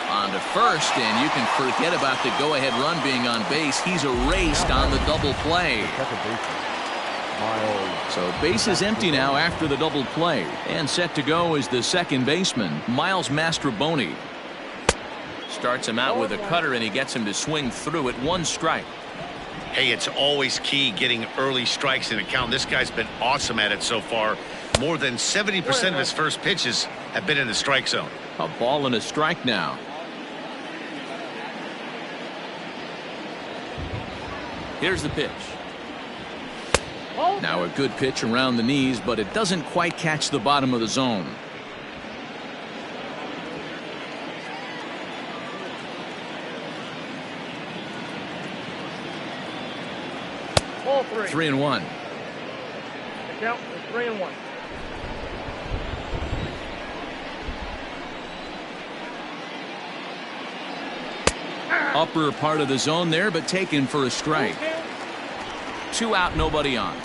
On to first, and you can forget about the go-ahead run being on base. He's erased on the double play. So base is empty now after the double play. And set to go is the second baseman, Miles Mastrobuoni. Starts him out with a cutter, and he gets him to swing through it. 1 strike.
Hey, it's always key getting early strikes in a count. This guy's been awesome at it so far. More than 70% of his first pitches have been in the strike zone.
A ball and a strike now. Here's the pitch. Now a good pitch around the knees, but it doesn't quite catch the bottom of the zone.
Ball 3.
3-1.
The count is 3-1.
Upper part of the zone there, but taken for a strike. 2 out, nobody on.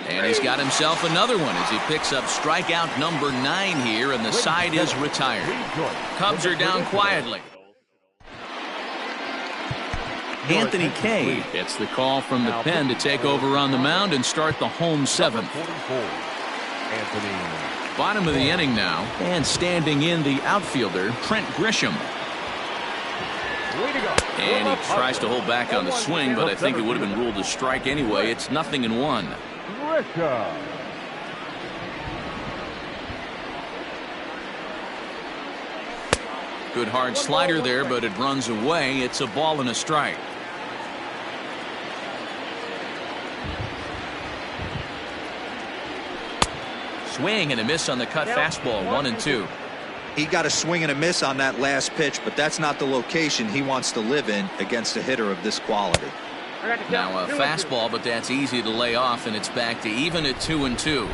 And he's got himself another one as he picks up strikeout number 9 here, and the side is retired. Cubs are down quietly. Anthony Kay gets the call from the pen to take over on the mound and start the home 7th. Bottom of the inning now, and standing in the outfielder, Trent Grisham. And he tries to hold back on the swing, but I think it would have been ruled a strike anyway. It's 0-1. Good hard slider there, but it runs away. It's a ball and a strike. Swing and a miss on the cut fastball. 1-2.
He got a swing and a miss on that last pitch, but that's not the location he wants to live in against a hitter of this quality.
Now a fastball, but that's easy to lay off, and it's back to even at 2-2.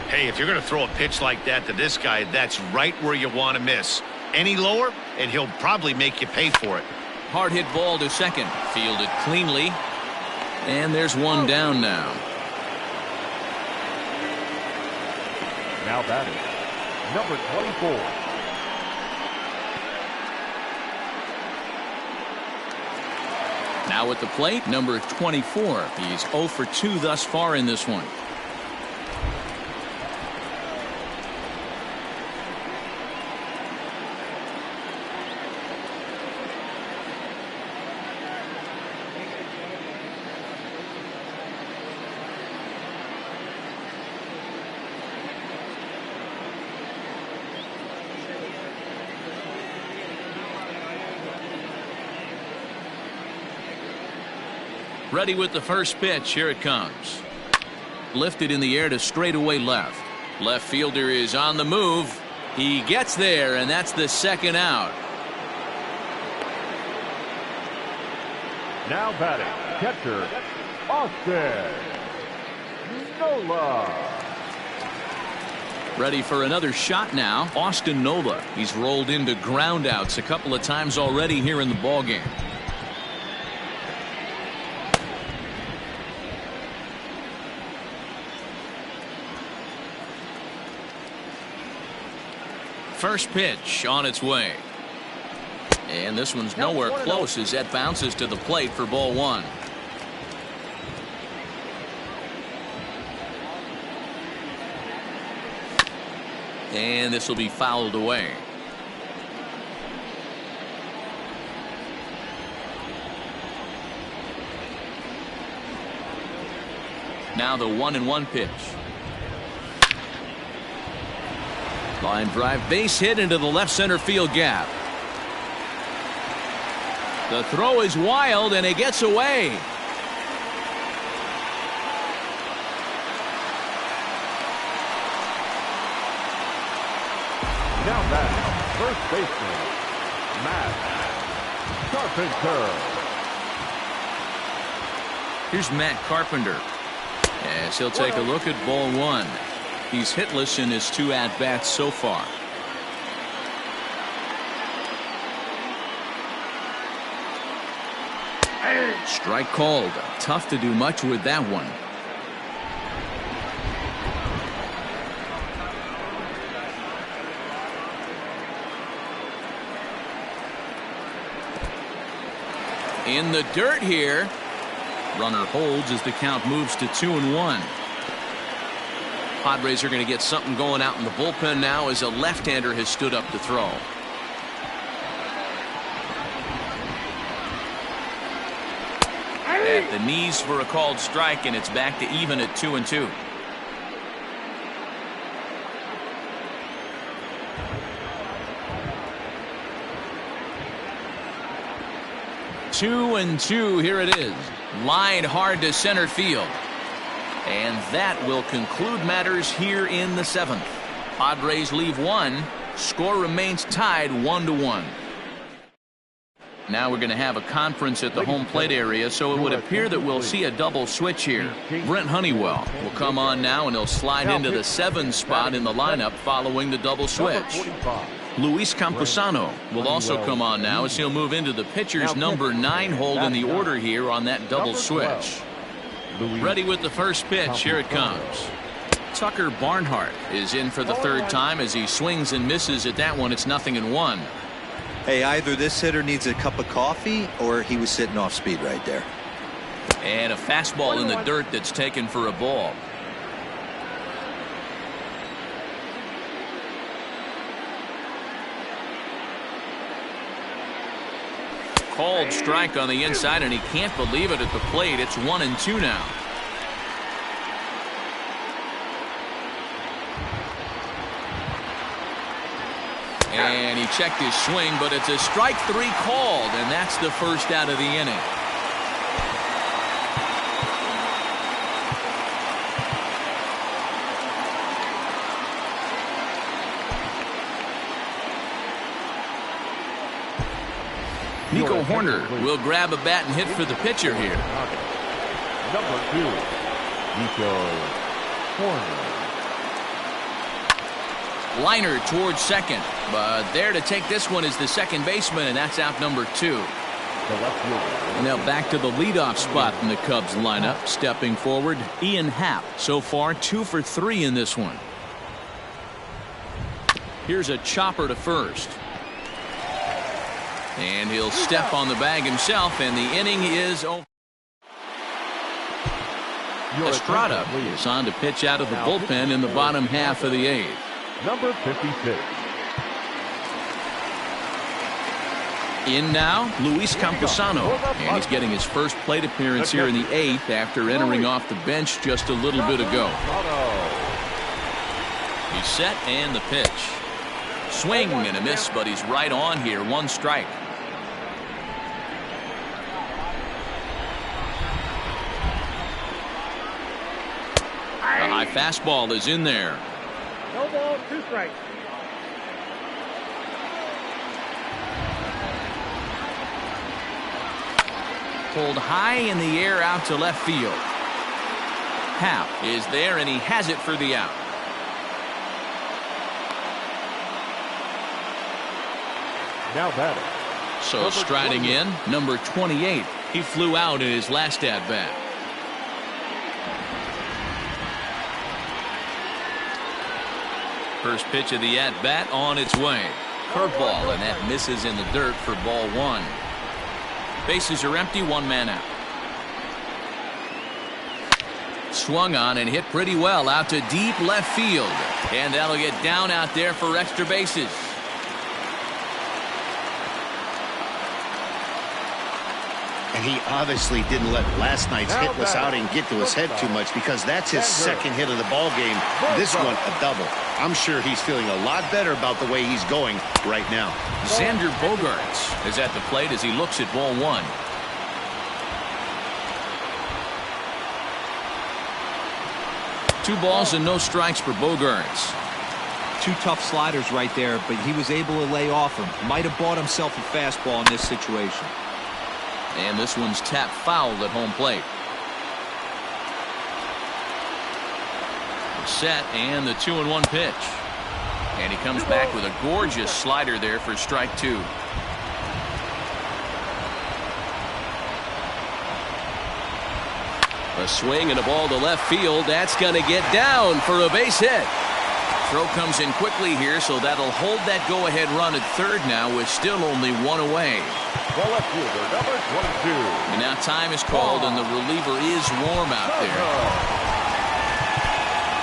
Hey, if you're going to throw a pitch like that to this guy, that's right where you want to miss. Any lower, and he'll probably make you pay for it.
Hard hit ball to second. Fielded cleanly. And there's one down now.
Now batting, number 24.
Now at the plate, number 24. He's 0 for 2 thus far in this one. Ready with the first pitch. Here it comes. Lifted in the air to straightaway left. Left fielder is on the move. He gets there, and that's the second out.
Now batting, catcher, Austin Nola.
Ready for another shot now. Austin Nola. He's rolled into groundouts a couple of times already here in the ballgame. First pitch on its way. And this one's nowhere close as that bounces to the plate for ball one. And this will be fouled away. Now the 1-1 pitch. Line drive, base hit into the left center field gap. The throw is wild, and it gets away.
Now back, first baseman, Matt Carpenter.
Here's Matt Carpenter as he'll take a look at ball one. He's hitless in his 2 at-bats so far. Strike called. Tough to do much with that one. In the dirt here. Runner holds as the count moves to 2-1. Padres are going to get something going out in the bullpen now as a left-hander has stood up to throw. At the knees for a called strike, and it's back to even at 2-2. Two and two. Here it is. Lined hard to center field. And that will conclude matters here in the 7th. Padres leave one. Score remains tied 1-1. Now we're going to have a conference at the home plate area, so it would appear that we'll see a double switch here. Brent Honeywell will come on now, and he'll slide into the 7 spot in the lineup following the double switch. Luis Campusano will also come on now as he'll move into the pitcher's number 9 hold in the order here on that double switch. Ready with the first pitch. Here it comes. Tucker Barnhart is in for the 3rd time as he swings and misses at that one. It's 0-1.
Hey, either this hitter needs a cup of coffee or he was sitting off speed right there.
And a fastball in the dirt that's taken for a ball. Called strike on the inside, and he can't believe it at the plate. It's 1-2 now. And he checked his swing, but it's a strike 3 called, and that's the first out of the inning. Nico Horner will grab a bat and hit for the pitcher here.
Number 2, Nico Horner.
Liner towards second, but there to take this one is the second baseman, and that's out number 2. Now back to the leadoff spot in the Cubs lineup. Stepping forward, Ian Happ. So far 2 for 3 in this one. Here's a chopper to first. And he'll step on the bag himself, and the inning is over. Estrada is on to pitch out of the bullpen in the bottom half of the 8th.
Number 56.
In now, Luis Campusano, and he's getting his first plate appearance here in the 8th after entering off the bench just a little bit ago. He's set, and the pitch. Swing and a miss, but he's right on here. 1 strike. The high fastball is in there.
No ball, 2 strikes.
Pulled high in the air out to left field. Happ is there, and he has it for the out.
Now batting.
So striding in, number 28. He flew out in his last at-bat. First pitch of the at-bat on its way. Curveball, and that misses in the dirt for ball 1. Bases are empty, 1 man out. Swung on and hit pretty well out to deep left field. And that'll get down out there for extra bases.
And he obviously didn't let last night's hitless outing get to his head too much, because that's his second hit of the ball game. This one a double. I'm sure he's feeling a lot better about the way he's going right now.
Xander Bogaerts is at the plate as he looks at ball 1. Two balls and no strikes for Bogaerts.
2 tough sliders right there, but he was able to lay off him. Might have bought himself a fastball in this situation.
And this one's tapped foul at home plate. Set, and the 2-1 pitch. And he comes back with a gorgeous slider there for strike 2.
A swing and a ball to left field. That's going to get down for a base hit.
Throw comes in quickly here, so that'll hold that go-ahead run at third now with still only 1 away.
The left fielder, number 22.
And now time is called, and the reliever is warm out there.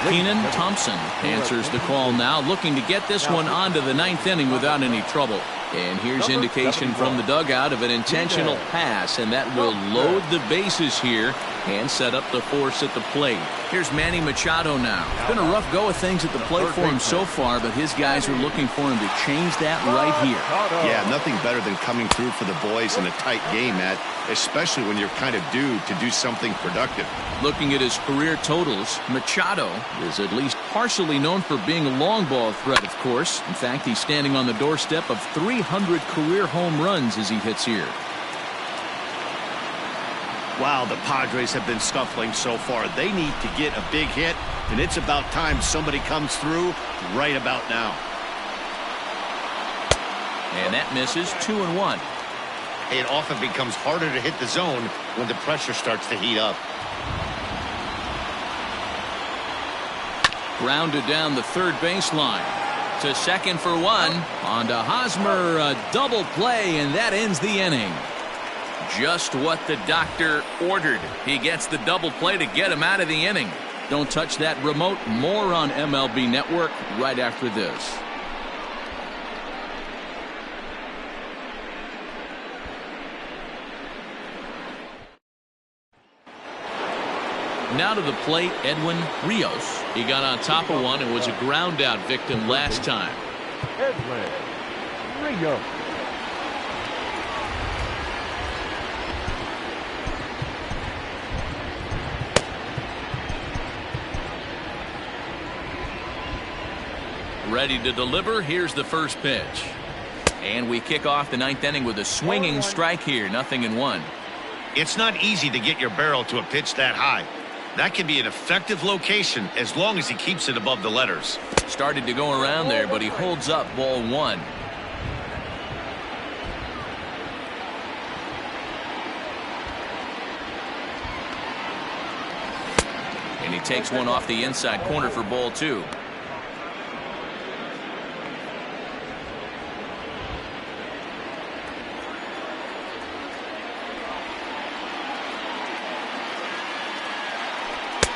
Keenan Thompson answers the call now, looking to get this one onto the 9th inning without any trouble. And here's indication from the dugout of an intentional pass, and that will load the bases here and set up the force at the plate. Here's Manny Machado now. It's been a rough go of things at the plate for him so far, but his guys are looking for him to change that right here.
Yeah, nothing better than coming through for the boys in a tight game, Matt, especially when you're kind of due to do something productive.
Looking at his career totals, Machado is at least partially known for being a long ball threat, of course. In fact, he's standing on the doorstep of 300 career home runs as he hits here.
Wow, the Padres have been scuffling so far. They need to get a big hit, and it's about time somebody comes through right about now.
And that misses, 2-1.
It often becomes harder to hit the zone when the pressure starts to heat up.
Grounded down the third baseline. To second for 1. On to Hosmer, a double play, and that ends the inning. Just what the doctor ordered. He gets the double play to get him out of the inning. Don't touch that remote. More on MLB Network right after this. Now to the plate, Edwin Rios. He got on top of one and was a ground out victim last time.
Edwin Rios.
Ready to deliver. Here's the first pitch. And we kick off the 9th inning with a swinging strike here. 0-1.
It's not easy to get your barrel to a pitch that high. That can be an effective location as long as he keeps it above the letters.
Started to go around there, but he holds up ball 1. And he takes one off the inside corner for ball 2.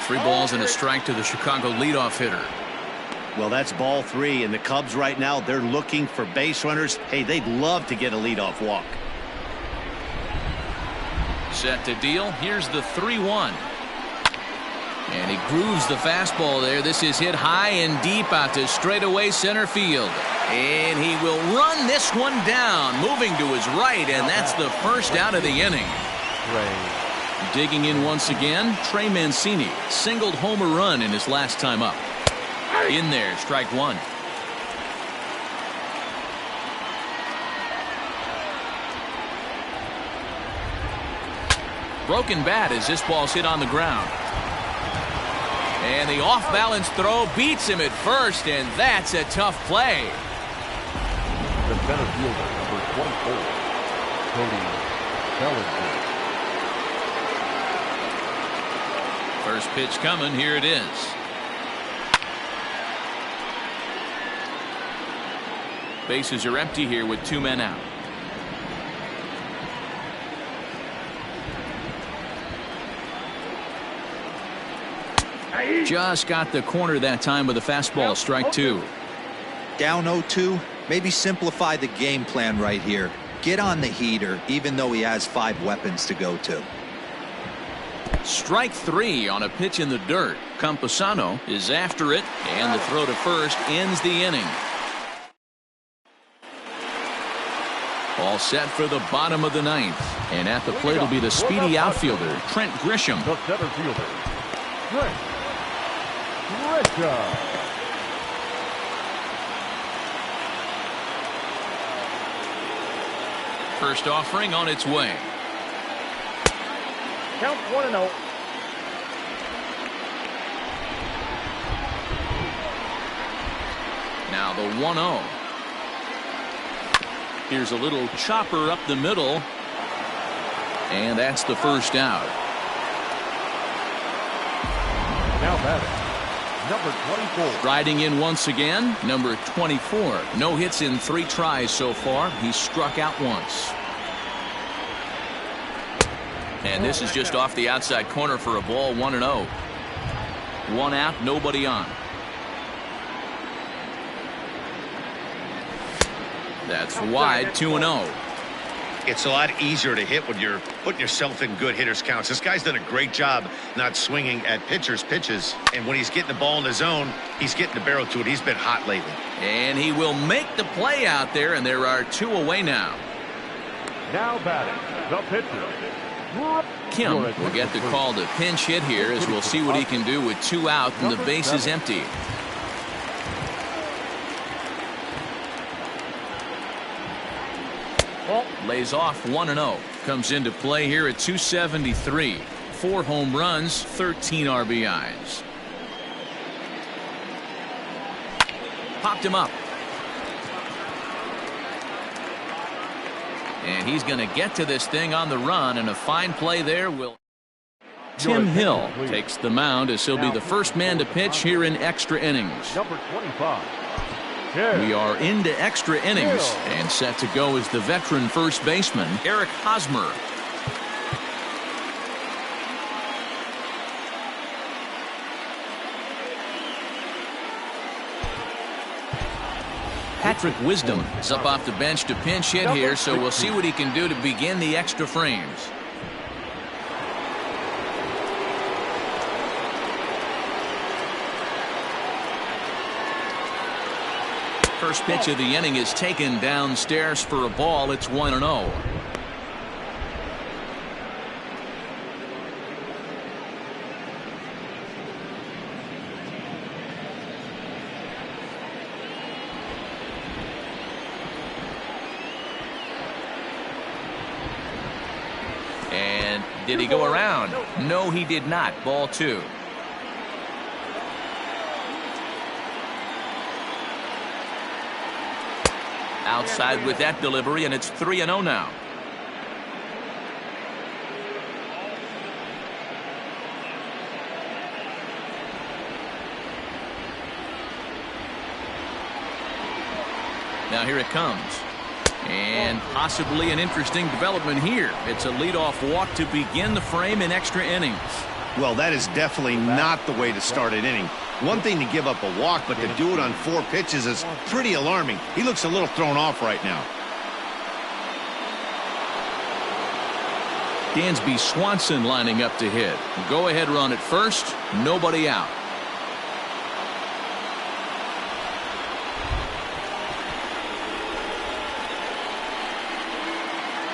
Three balls and a strike to the Chicago leadoff hitter.
Well, that's ball 3, and the Cubs right now, they're looking for base runners. Hey, they'd love to get a leadoff walk.
Set to deal. Here's the 3-1. And he grooves the fastball there. This is hit high and deep out to straightaway center field. And he will run this one down, moving to his right, and that's the first out of the inning. Digging in once again, Trey Mancini singled home a run in his last time up. In there, strike one. Broken bat as this ball's hit on the ground. And the off-balance throw beats him at first, and that's a tough play.
The center fielder, number 24, Cody Bellinger.
First pitch coming, here it is. Bases are empty here with 2 men out. Just got the corner that time with a fastball, strike 2.
Down 0-2, maybe simplify the game plan right here. Get on the heater, even though he has 5 weapons to go to.
Strike 3 on a pitch in the dirt. Campusano is after it, and the throw to first ends the inning. All set for the bottom of the 9th. And at the plate will be the speedy outfielder, Trent Grisham.
The center fielder, Trent Grisham.
First offering on its way.
Count 1-0.
Now the 1-0. Here's a little chopper up the middle. And that's the first out.
Now batting, number 24.
Riding in once again, number 24. No hits in 3 tries so far. He's struck out once. And this is just off the outside corner for a ball, 1-0. 1 out, nobody on. That's wide, 2-0.
It's a lot easier to hit when you're putting yourself in good hitters counts. This guy's done a great job not swinging at pitchers' pitches. And when he's getting the ball in the zone, he's getting the barrel to it. He's been hot lately.
And he will make the play out there, and there are 2 away now.
Now batting, the pitcher,
Kim will get the call to pinch hit here, as we'll see what he can do with 2 out and the base is empty. Lays off 1-0. Comes into play here at 273. 4 home runs, 13 RBIs. Popped him up. And he's going to get to this thing on the run, and a fine play there will. Tim Hill takes the mound as he'll be the first man to pitch here in extra innings.
number 25.
We are into extra innings, and set to go is the veteran first baseman, Eric Hosmer. Patrick Wisdom is up off the bench to pinch hit here, so we'll see what he can do to begin the extra frames. First pitch of the inning is taken downstairs for a ball. It's 1-0. And did he go around? No, he did not. Ball 2. Outside with that delivery, and it's 3-0 now. Now here it comes. And possibly an interesting development here. It's a leadoff walk to begin the frame in extra innings.
Well, that is definitely not the way to start an inning. One thing to give up a walk, but to do it on 4 pitches is pretty alarming. He looks a little thrown off right now.
Dansby Swanson lining up to hit. Go ahead run at first. Nobody out.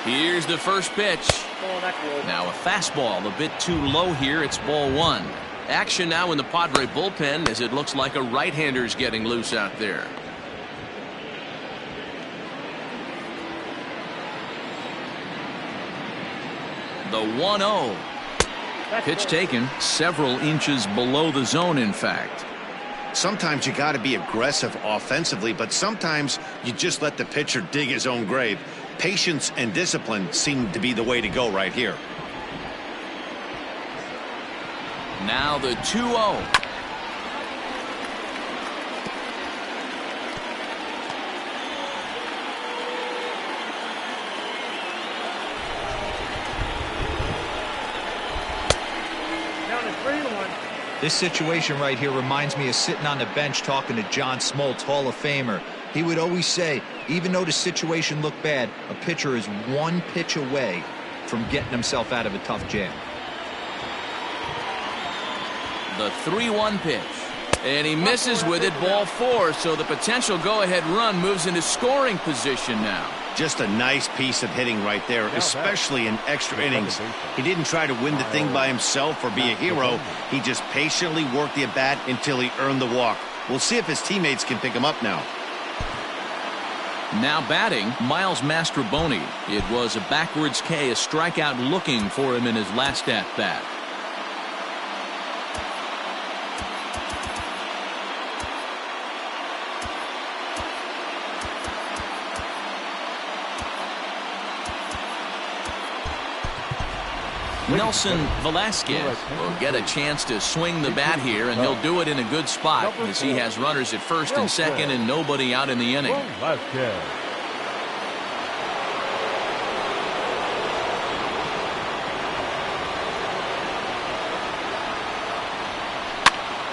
Here's the first pitch. Now a fastball a bit too low here. It's ball one. Action now in the Padre bullpen as it looks like a right-hander's getting loose out there. The 1-0. Pitch taken several inches below the zone, in fact.
Sometimes you got to be aggressive offensively, but sometimes you just let the pitcher dig his own grave. Patience and discipline seem to be the way to go right here.
Now the 2-0.
This situation right here reminds me of sitting on the bench talking to John Smoltz, Hall of Famer. He would always say, even though the situation looked bad, a pitcher is one pitch away from getting himself out of a tough jam.
The 3-1 pitch. And he misses with it, ball four, so the potential go-ahead run moves into scoring position now.
Just a nice piece of hitting right there, especially in extra innings. He didn't try to win the thing by himself or be a hero. He just patiently worked the at-bat until he earned the walk. We'll see if his teammates can pick him up now.
Now batting, Miles Mastrobuoni. It was a backwards K, a strikeout looking for him in his last at-bat. Nelson Velasquez will get a chance to swing the bat here, and he'll do it in a good spot as he has runners at first and second and nobody out in the inning.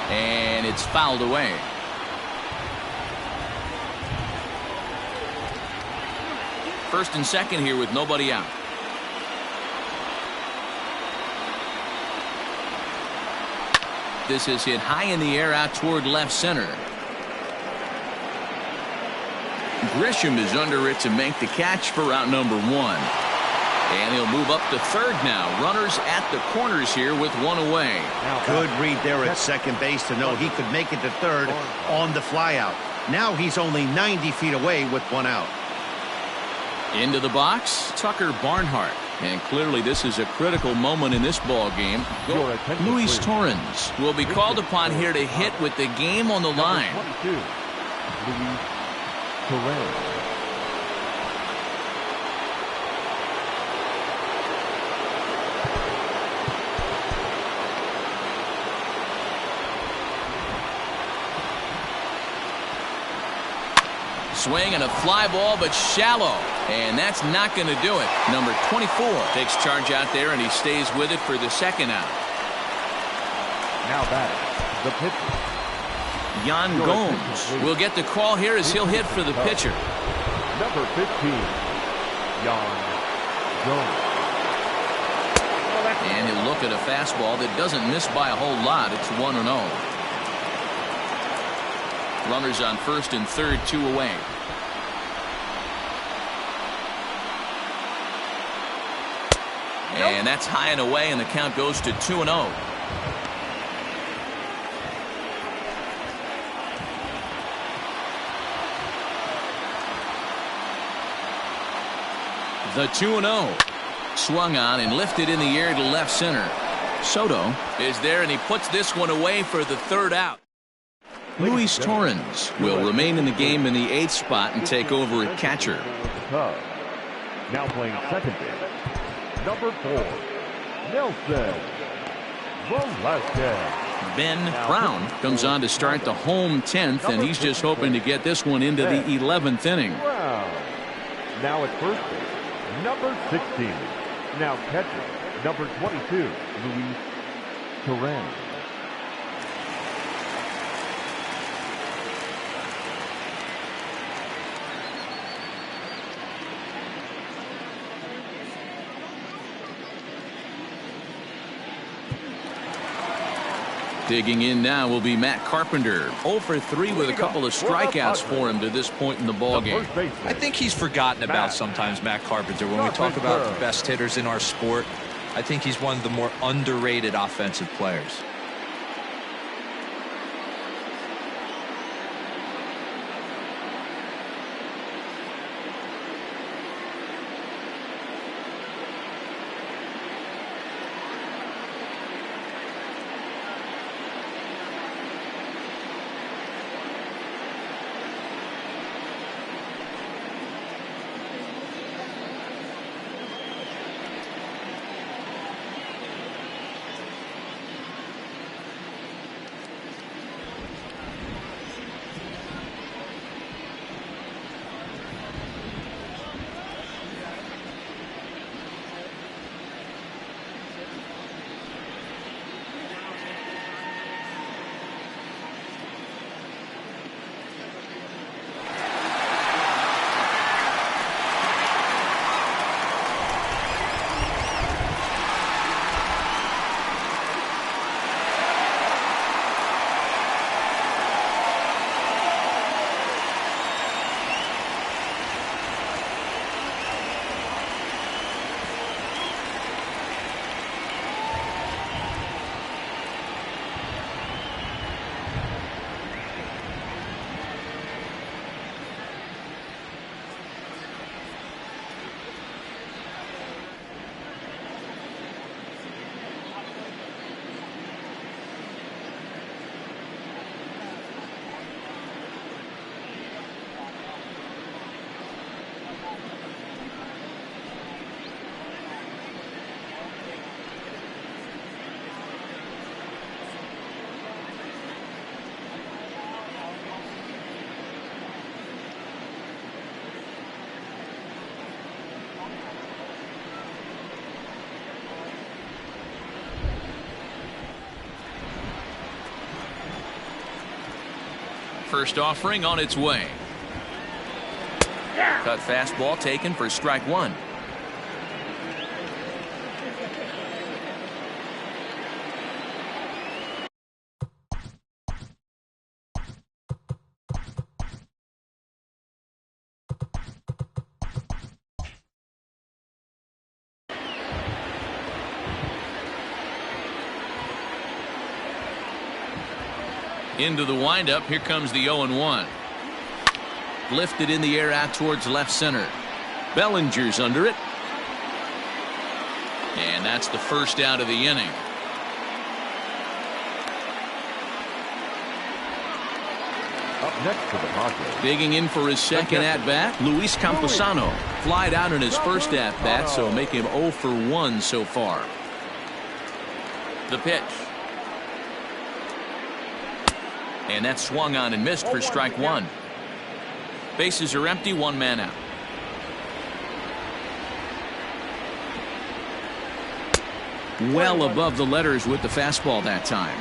And it's fouled away. First and second here with nobody out. This is hit high in the air out toward left center. Grisham is under it to make the catch for out number one. And he'll move up to third now. Runners at the corners here with one away.
Good read there at second base to know he could make it to third on the flyout. Now he's only 90 feet away with one out.
Into the box, Tucker Barnhart. And clearly this is a critical moment in this ball game. Luis Torrens will be called upon here to hit with the game on the line.
Luis Torrens.
Swing and a fly ball, but shallow. And that's not going to do it. Number 24 takes charge out there, and he stays with it for the second out.
Now batting, the pitcher.
Yan Gomes will get the call here as he'll hit for the pitcher.
Number 15, Yan Gomes.
And he'll look at a fastball that doesn't miss by a whole lot. It's 1-0. Runners on first and third, two away. And that's high and away, and the count goes to 2-0. The 2-0. Swung on and lifted in the air to left center. Soto is there, and he puts this one away for the third out. Luis Torrens will remain in the game in the 8th spot and take over at catcher.
Now playing second base, number 4, Nelson Velasquez.
Ben Brown comes on to start the home 10th, and he's just hoping to get this one into the 11th inning.
Now at first base, number 16. Now catcher, number 22, Luis Torrens.
Digging in now will be Matt Carpenter. 0 for 3 with a couple of strikeouts for him to this point in the ballgame.
I think he's forgotten about sometimes Matt Carpenter. When we talk about the best hitters in our sport, I think he's one of the more underrated offensive players.
First offering on its way. Cut fastball taken for strike one. Into the windup. Here comes the 0-1. Lifted in the air out towards left center. Bellinger's under it. And that's the first out of the inning.
Up next to the Padres.
Digging in for his second at-bat, Luis Camposano. Flied out in his first at-bat, so make him 0 for 1 so far. The pitch. And that's swung on and missed for strike one. Bases are empty, one man out. Well above the letters with the fastball that time.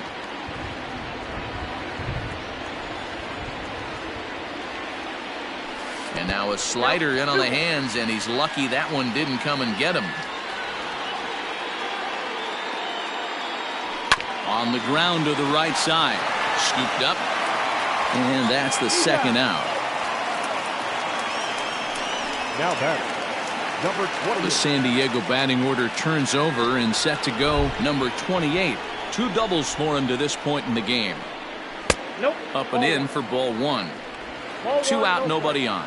And now a slider in on the hands, and he's lucky that one didn't come and get him. On the ground to the right side. Scooped up, and that's the second out.
Now batter, number 20.
The San Diego batting order turns over and set to go number 28. 2 doubles for him to this point in the game. Up and in for ball one. 2 out, nobody on.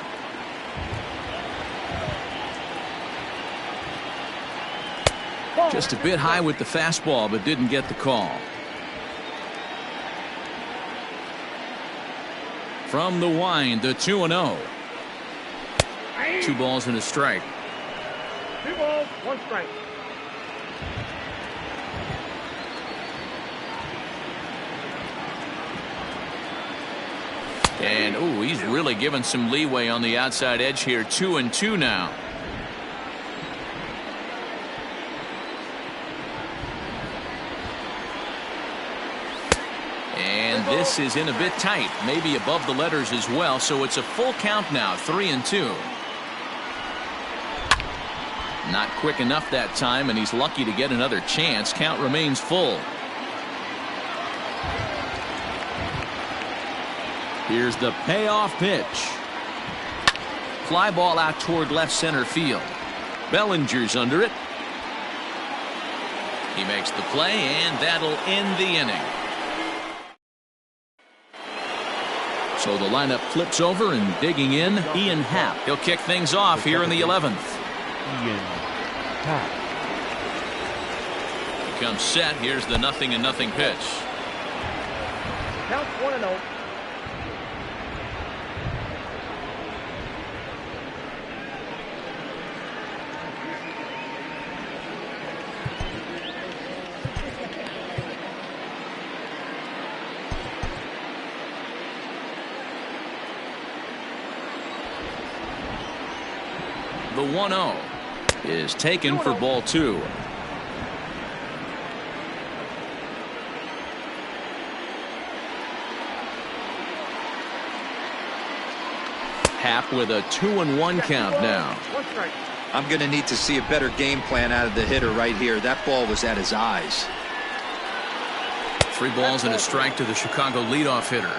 Just a bit high with the fastball, but didn't get the call. From the wind, the 2-0. 2 balls and a strike.
2 balls, 1 strike.
And oh, he's really given some leeway on the outside edge here. 2-2 now. And this is in a bit tight, maybe above the letters as well, so it's a full count now. 3-2. Not quick enough that time, and he's lucky to get another chance. Count remains full. Here's the payoff pitch. Fly ball out toward left center field. Bellinger's under it. He makes the play, and that'll end the inning. So the lineup flips over, and digging in, Ian Happ. He'll kick things off here in the 11th.
Ian Happ.
He comes set. Here's the 0-0 pitch.
Count 1-0.
The 1-0 is taken for ball 2. Happ with a 2-1 count now.
One strike.
I'm going to need to see a better game plan out of the hitter right here. That ball was at his eyes.
3 balls and a strike to the Chicago leadoff hitter.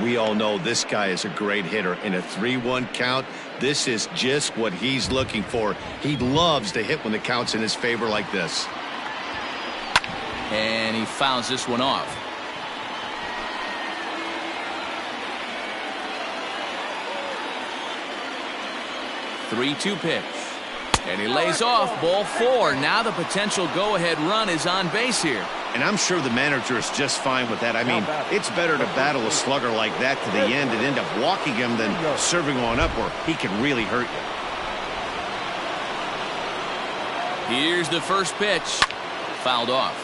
We all know this guy is a great hitter. In a 3-1 count, this is just what he's looking for. He loves to hit when the count's in his favor like this.
And he fouls this one off. Three-two pitch. And he lays off ball 4. Now the potential go-ahead run is on base here.
And I'm sure the manager is just fine with that. I mean, it's better to battle a slugger like that to the end and end up walking him than serving on up where he can really hurt you.
Here's the first pitch. Fouled off.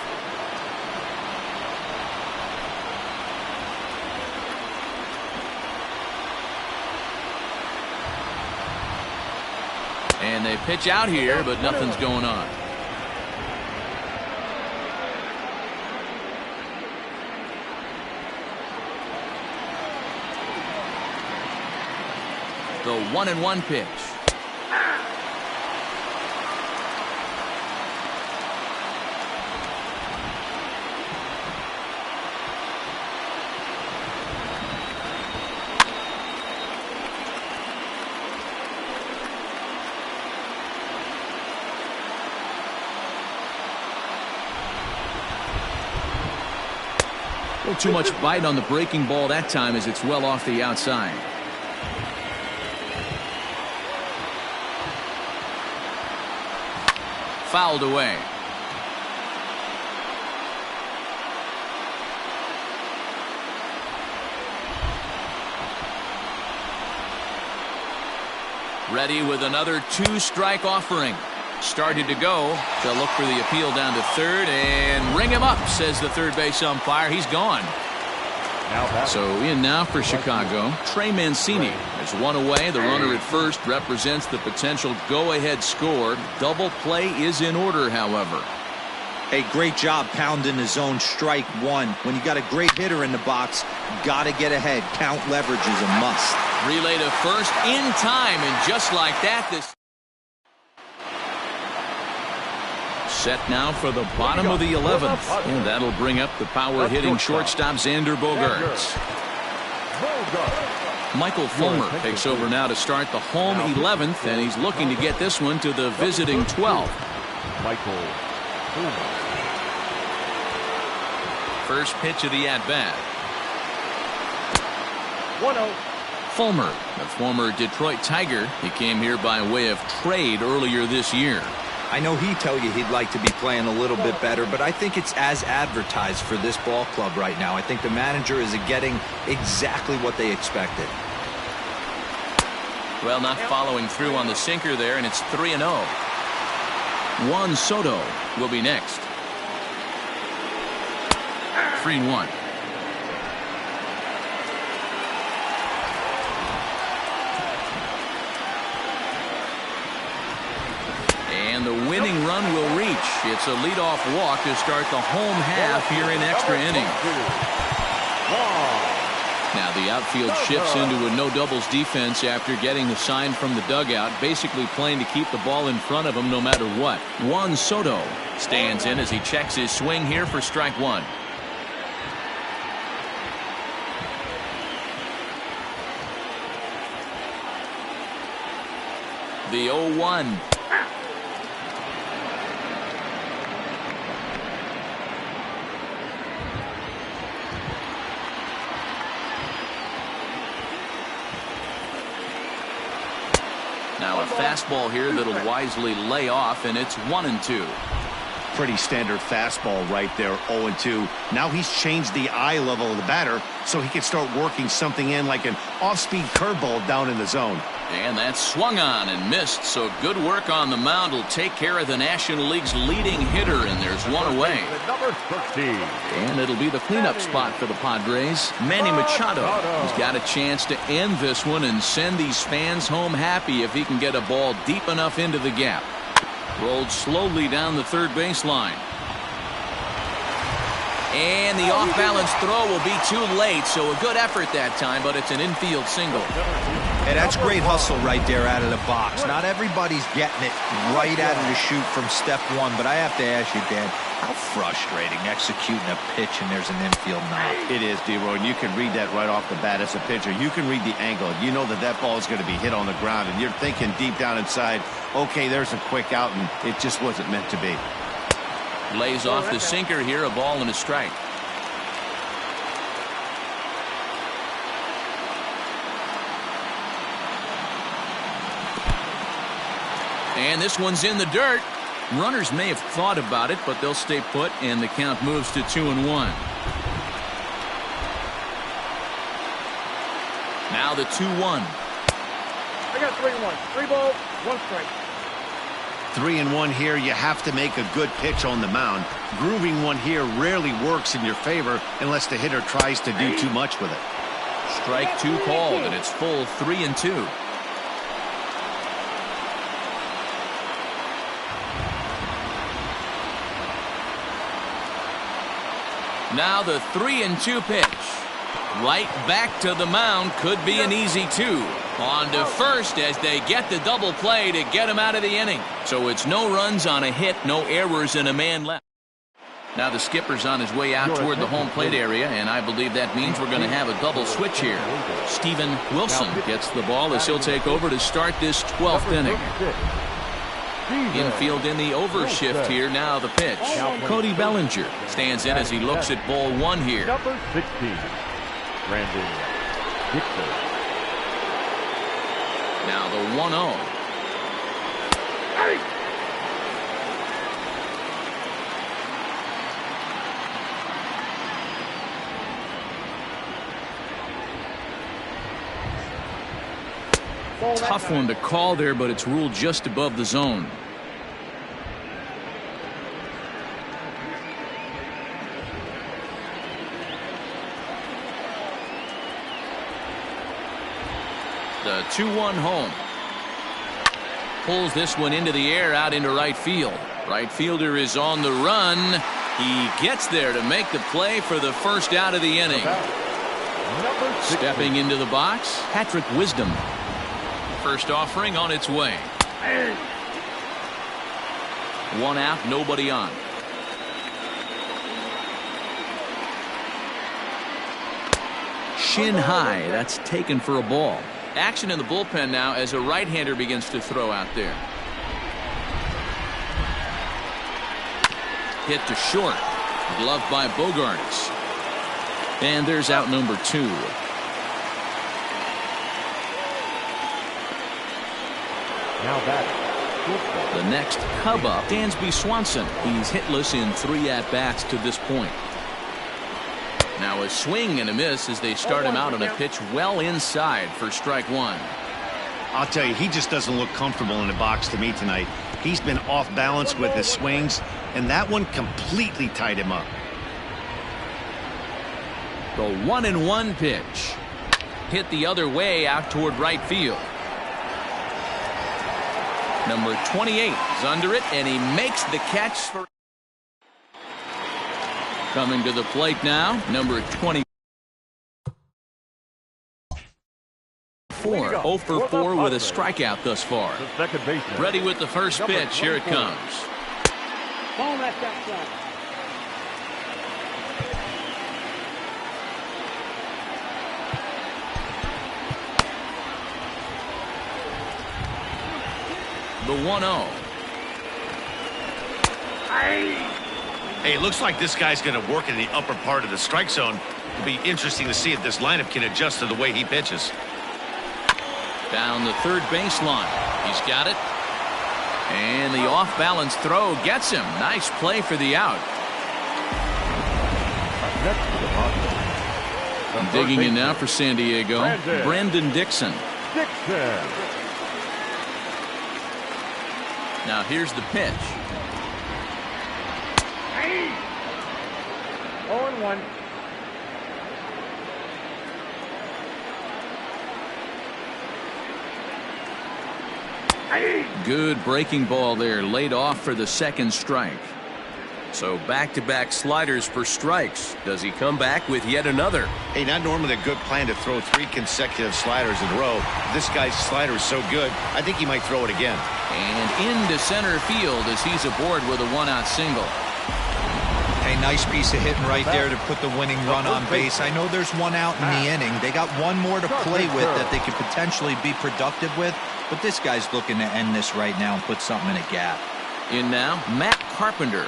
And they pitch out here, but nothing's going on. The 1-1 pitch. A little too much bite on the breaking ball that time as it's well off the outside. Fouled away. Ready with another 2-strike offering. Started to go. They'll look for the appeal down to third and ring him up, says the third base umpire. He's gone. So in now for Chicago, Trey Mancini is one away. The runner at first represents the potential go-ahead score. Double play is in order, however.
Hey, great job pounding his own strike 1. When you got a great hitter in the box, got to get ahead. Count leverage is a must.
Relay to first in time, and just like that, this set now for the bottom of the 11th, and that'll bring up the power-hitting shortstop Xander Bogaerts. Michael Fulmer takes over now to start the home 11th, and he's looking to get this one to the visiting 12th.
Michael Fulmer.
First pitch of the at-bat.
1-0.
Fulmer, the former Detroit Tiger. He came here by way of trade earlier this year.
I know he'd tell you he'd like to be playing a little bit better, but I think it's as advertised for this ball club right now. I think the manager is getting exactly what they expected.
Well, not following through on the sinker there, and it's 3-0. Juan Soto will be next. 3-1. And the winning run will reach. It's a leadoff walk to start the home half here in extra innings. Now the outfield shifts into a no doubles defense after getting the sign from the dugout, basically playing to keep the ball in front of him no matter what. Juan Soto stands in as he checks his swing here for strike 1. The 0-1. Now a fastball here that'll wisely lay off, and it's 1-2.
Pretty standard fastball right there, 0-2. Now he's changed the eye level of the batter so he can start working something in like an off-speed curveball down in the zone.
And that's swung on and missed, so good work on the mound will take care of the National League's leading hitter, and there's one away.
Number 13.
And it'll be the cleanup spot for the Padres. Manny Machado. He's got a chance to end this one and send these fans home happy if he can get a ball deep enough into the gap. Rolled slowly down the third baseline. And the off-balance throw will be too late, so a good effort that time, but it's an infield single.
Hey, that's great hustle right there out of the box. Not everybody's getting it right out of the chute from step one, but I have to ask you, Dan, how frustrating executing a pitch and there's an infield knock.
It is, D-Roy, and you can read that right off the bat as a pitcher. You can read the angle. You know that that ball is going to be hit on the ground, and you're thinking deep down inside, okay, there's a quick out, and it just wasn't meant to be.
Lays off the sinker here, a ball and a strike. And this one's in the dirt. Runners may have thought about it, but they'll stay put, and the count moves to 2-1. Now the 2-1.
I got 3-1. 3 balls, 1 strike.
3-1 here. You have to make a good pitch on the mound. Grooving one here rarely works in your favor unless the hitter tries to do too much with it.
Strike 2 called, and it's full 3-2. Now the 3-2 pitch. Right back to the mound. Could be an easy 2. On to first as they get the double play to get him out of the inning. So it's no runs on a hit, no errors, and a man left. Now the skipper's on his way out toward the home plate area, and I believe that means we're going to have a double switch here. Steven Wilson gets the ball as he'll take over to start this 12th inning. Infield in the overshift here. Now the pitch. Cody Bellinger stands in as he looks at ball 1 here.
Number 16, Brandon Dixon.
Now the 1-0. Tough one to call there, but it's ruled just above the zone. The 2-1 home. Pulls this one into the air out into right field. Right fielder is on the run. He gets there to make the play for the first out of the inning. Stepping into the box, Patrick Wisdom. First offering on its way. 1 out, nobody on. Shin high, that's taken for a ball. Action in the bullpen now as a right-hander begins to throw out there. Hit to short. Gloved by Bogaerts. And there's out number 2.
Now back.
The next Cub up, Dansby Swanson. He's hitless in 3 at-bats to this point. Now a swing and a miss as they start him out on a pitch well inside for strike 1.
I'll tell you, he just doesn't look comfortable in the box to me tonight. He's been off balance with his swings, and that one completely tied him up.
The 1-1 pitch. Hit the other way out toward right field. Number 28 is under it, and he makes the catch for. Coming to the plate now, number 24. 0 for 4 with a strikeout thus far. Ready with the first pitch. Here it comes.
Ball left outside.
The 1-0.
Hey, it looks like this guy's going to work in the upper part of the strike zone. It'll be interesting to see if this lineup can adjust to the way he pitches.
Down the third baseline. He's got it. And the off-balance throw gets him. Nice play for the out.
Next to the box.
Digging in now for San Diego, Brendan Dixon. Now here's the pitch.
0-1.
Good breaking ball there, laid off for the second strike.
So back-to-back sliders for strikes. Does he come back with yet another?
Hey, not normally a good plan to throw 3 consecutive sliders in a row. This guy's slider is so good, I think he might throw it again.
And into center field as he's aboard with a 1-out single.
Hey, nice piece of hitting right there to put the winning run on base. I know there's 1 out in the inning. They got 1 more to play with that they could potentially be productive with. But this guy's looking to end this right now and put something in a gap.
In now, Matt Carpenter.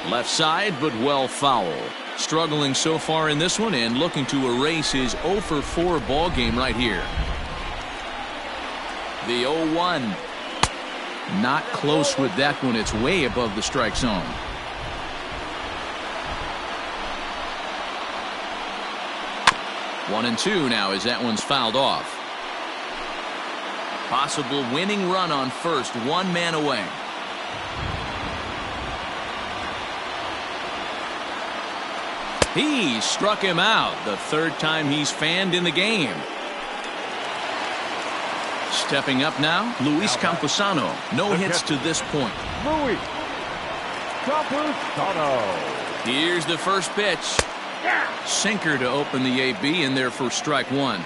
Left side, but well foul. Struggling so far in this one and looking to erase his 0-for-4 ball game right here. The 0-1. Not close with that one. It's way above the strike zone. One and two now as that one's fouled off. Possible winning run on first, 1 man away. He struck him out, the 3rd time he's fanned in the game. Stepping up now, Luis Camposano. No hits to this point.
Luis Camposano.
Here's the first pitch. Sinker to open the AB in there for strike 1.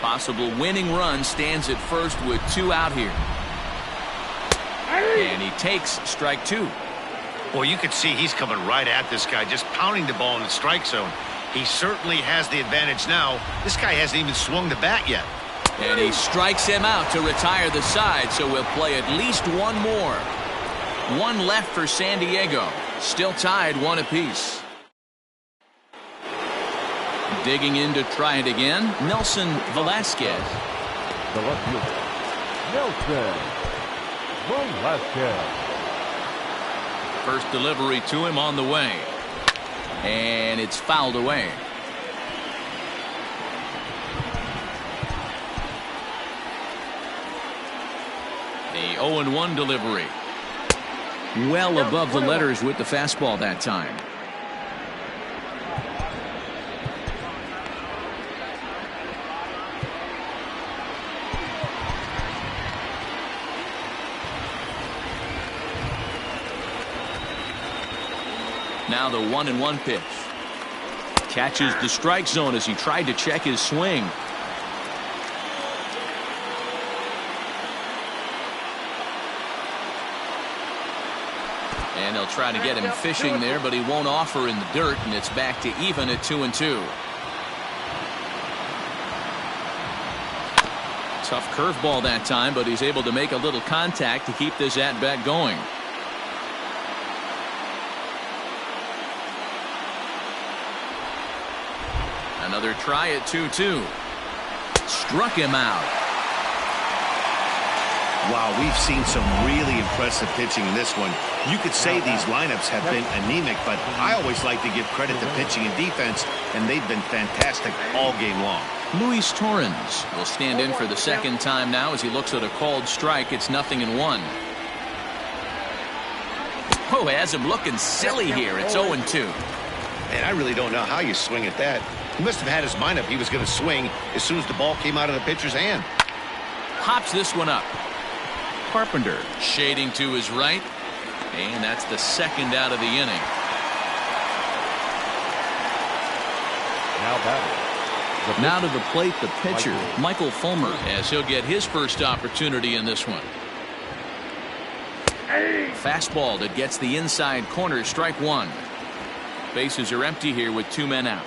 Possible winning run stands at first with 2 out here. And he takes strike 2.
Well, you can see he's coming right at this guy, just pounding the ball in the strike zone. He certainly has the advantage now. This guy hasn't even swung the bat yet.
And he strikes him out to retire the side, so we'll play at least 1 more. 1 left for San Diego. Still tied 1 apiece. Digging in to try it again, Nelson Velasquez.
The left fielder, Nelson Velasquez.
First delivery to him on the way. And it's fouled away. The 0-1 delivery. Well above the letters with the fastball that time. Now the 1-1 pitch. Catches the strike zone as he tried to check his swing. And they'll try to get him fishing there, but he won't offer in the dirt, and it's back to even at 2-2. Tough curveball that time, but he's able to make a little contact to keep this at-bat going. Another try at 2-2. Struck him out.
Wow, we've seen some really impressive pitching in this one. You could say these lineups have been anemic, but I always like to give credit to pitching and defense, and they've been fantastic all game long.
Luis Torrens will stand in for the 2nd time now as he looks at a called strike. It's 0-1. Oh, has him looking silly here. It's 0-2.
And I really don't know how you swing at that. He must have had his mind up he was going to swing as soon as the ball came out of the pitcher's hand.
Hops this one up. Carpenter shading to his right. And that's the 2nd out of the inning. Now to the plate, the pitcher, Michael Fulmer, as he'll get his first opportunity in this one. Fastball that gets the inside corner, strike 1. Bases are empty here with 2 men out.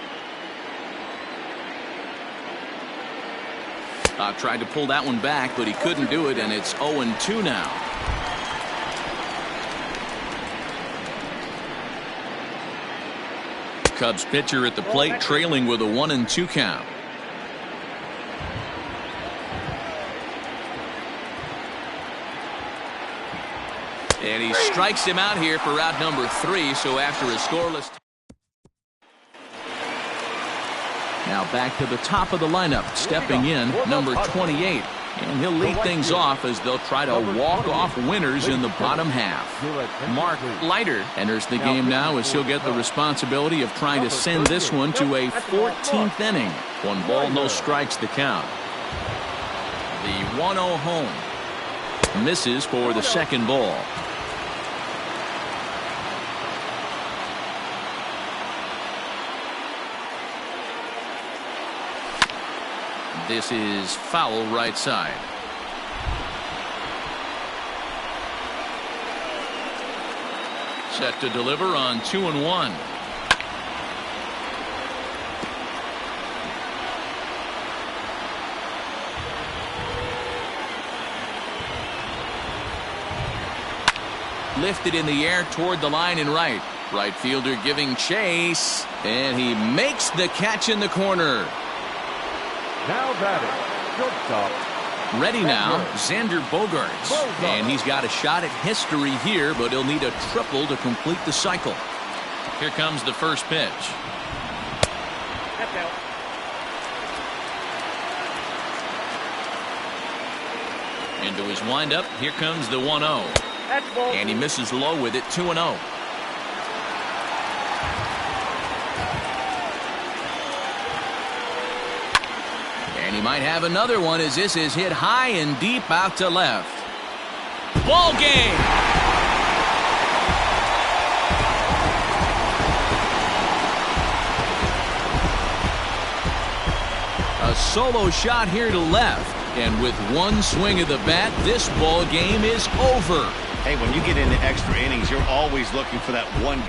Tried to pull that one back, but he couldn't do it, and it's 0-2 now. Cubs pitcher at the plate, trailing with a 1-2 count. And he strikes him out here for out number 3. So after a scoreless. Now back to the top of the lineup, stepping in number 28. And he'll lead things off as they'll try to walk off winners in the bottom half. Mark Leiter enters the game now as he'll get the responsibility of trying to send this one to a 14th inning. 1 ball, no strikes the count. The 1-0 home. Misses for the second ball. This is foul right side. Set to deliver on 2-1. Lifted in the air toward the line and right. Right fielder giving chase, and he makes the catch in the corner.
Now batting, shortstop.
Ready now, Xander Bogaerts. And he's got a shot at history here, but he'll need a triple to complete the cycle. Here comes the first pitch.
That's out.
Into his windup, here comes the 1-0.
That's ball.
And he misses low with it, 2-0. And he might have another one as this is hit high and deep out to left. Ball game. A solo shot here to left. And with one swing of the bat, this ball game is over.
Hey, when you get into extra innings, you're always looking for that one.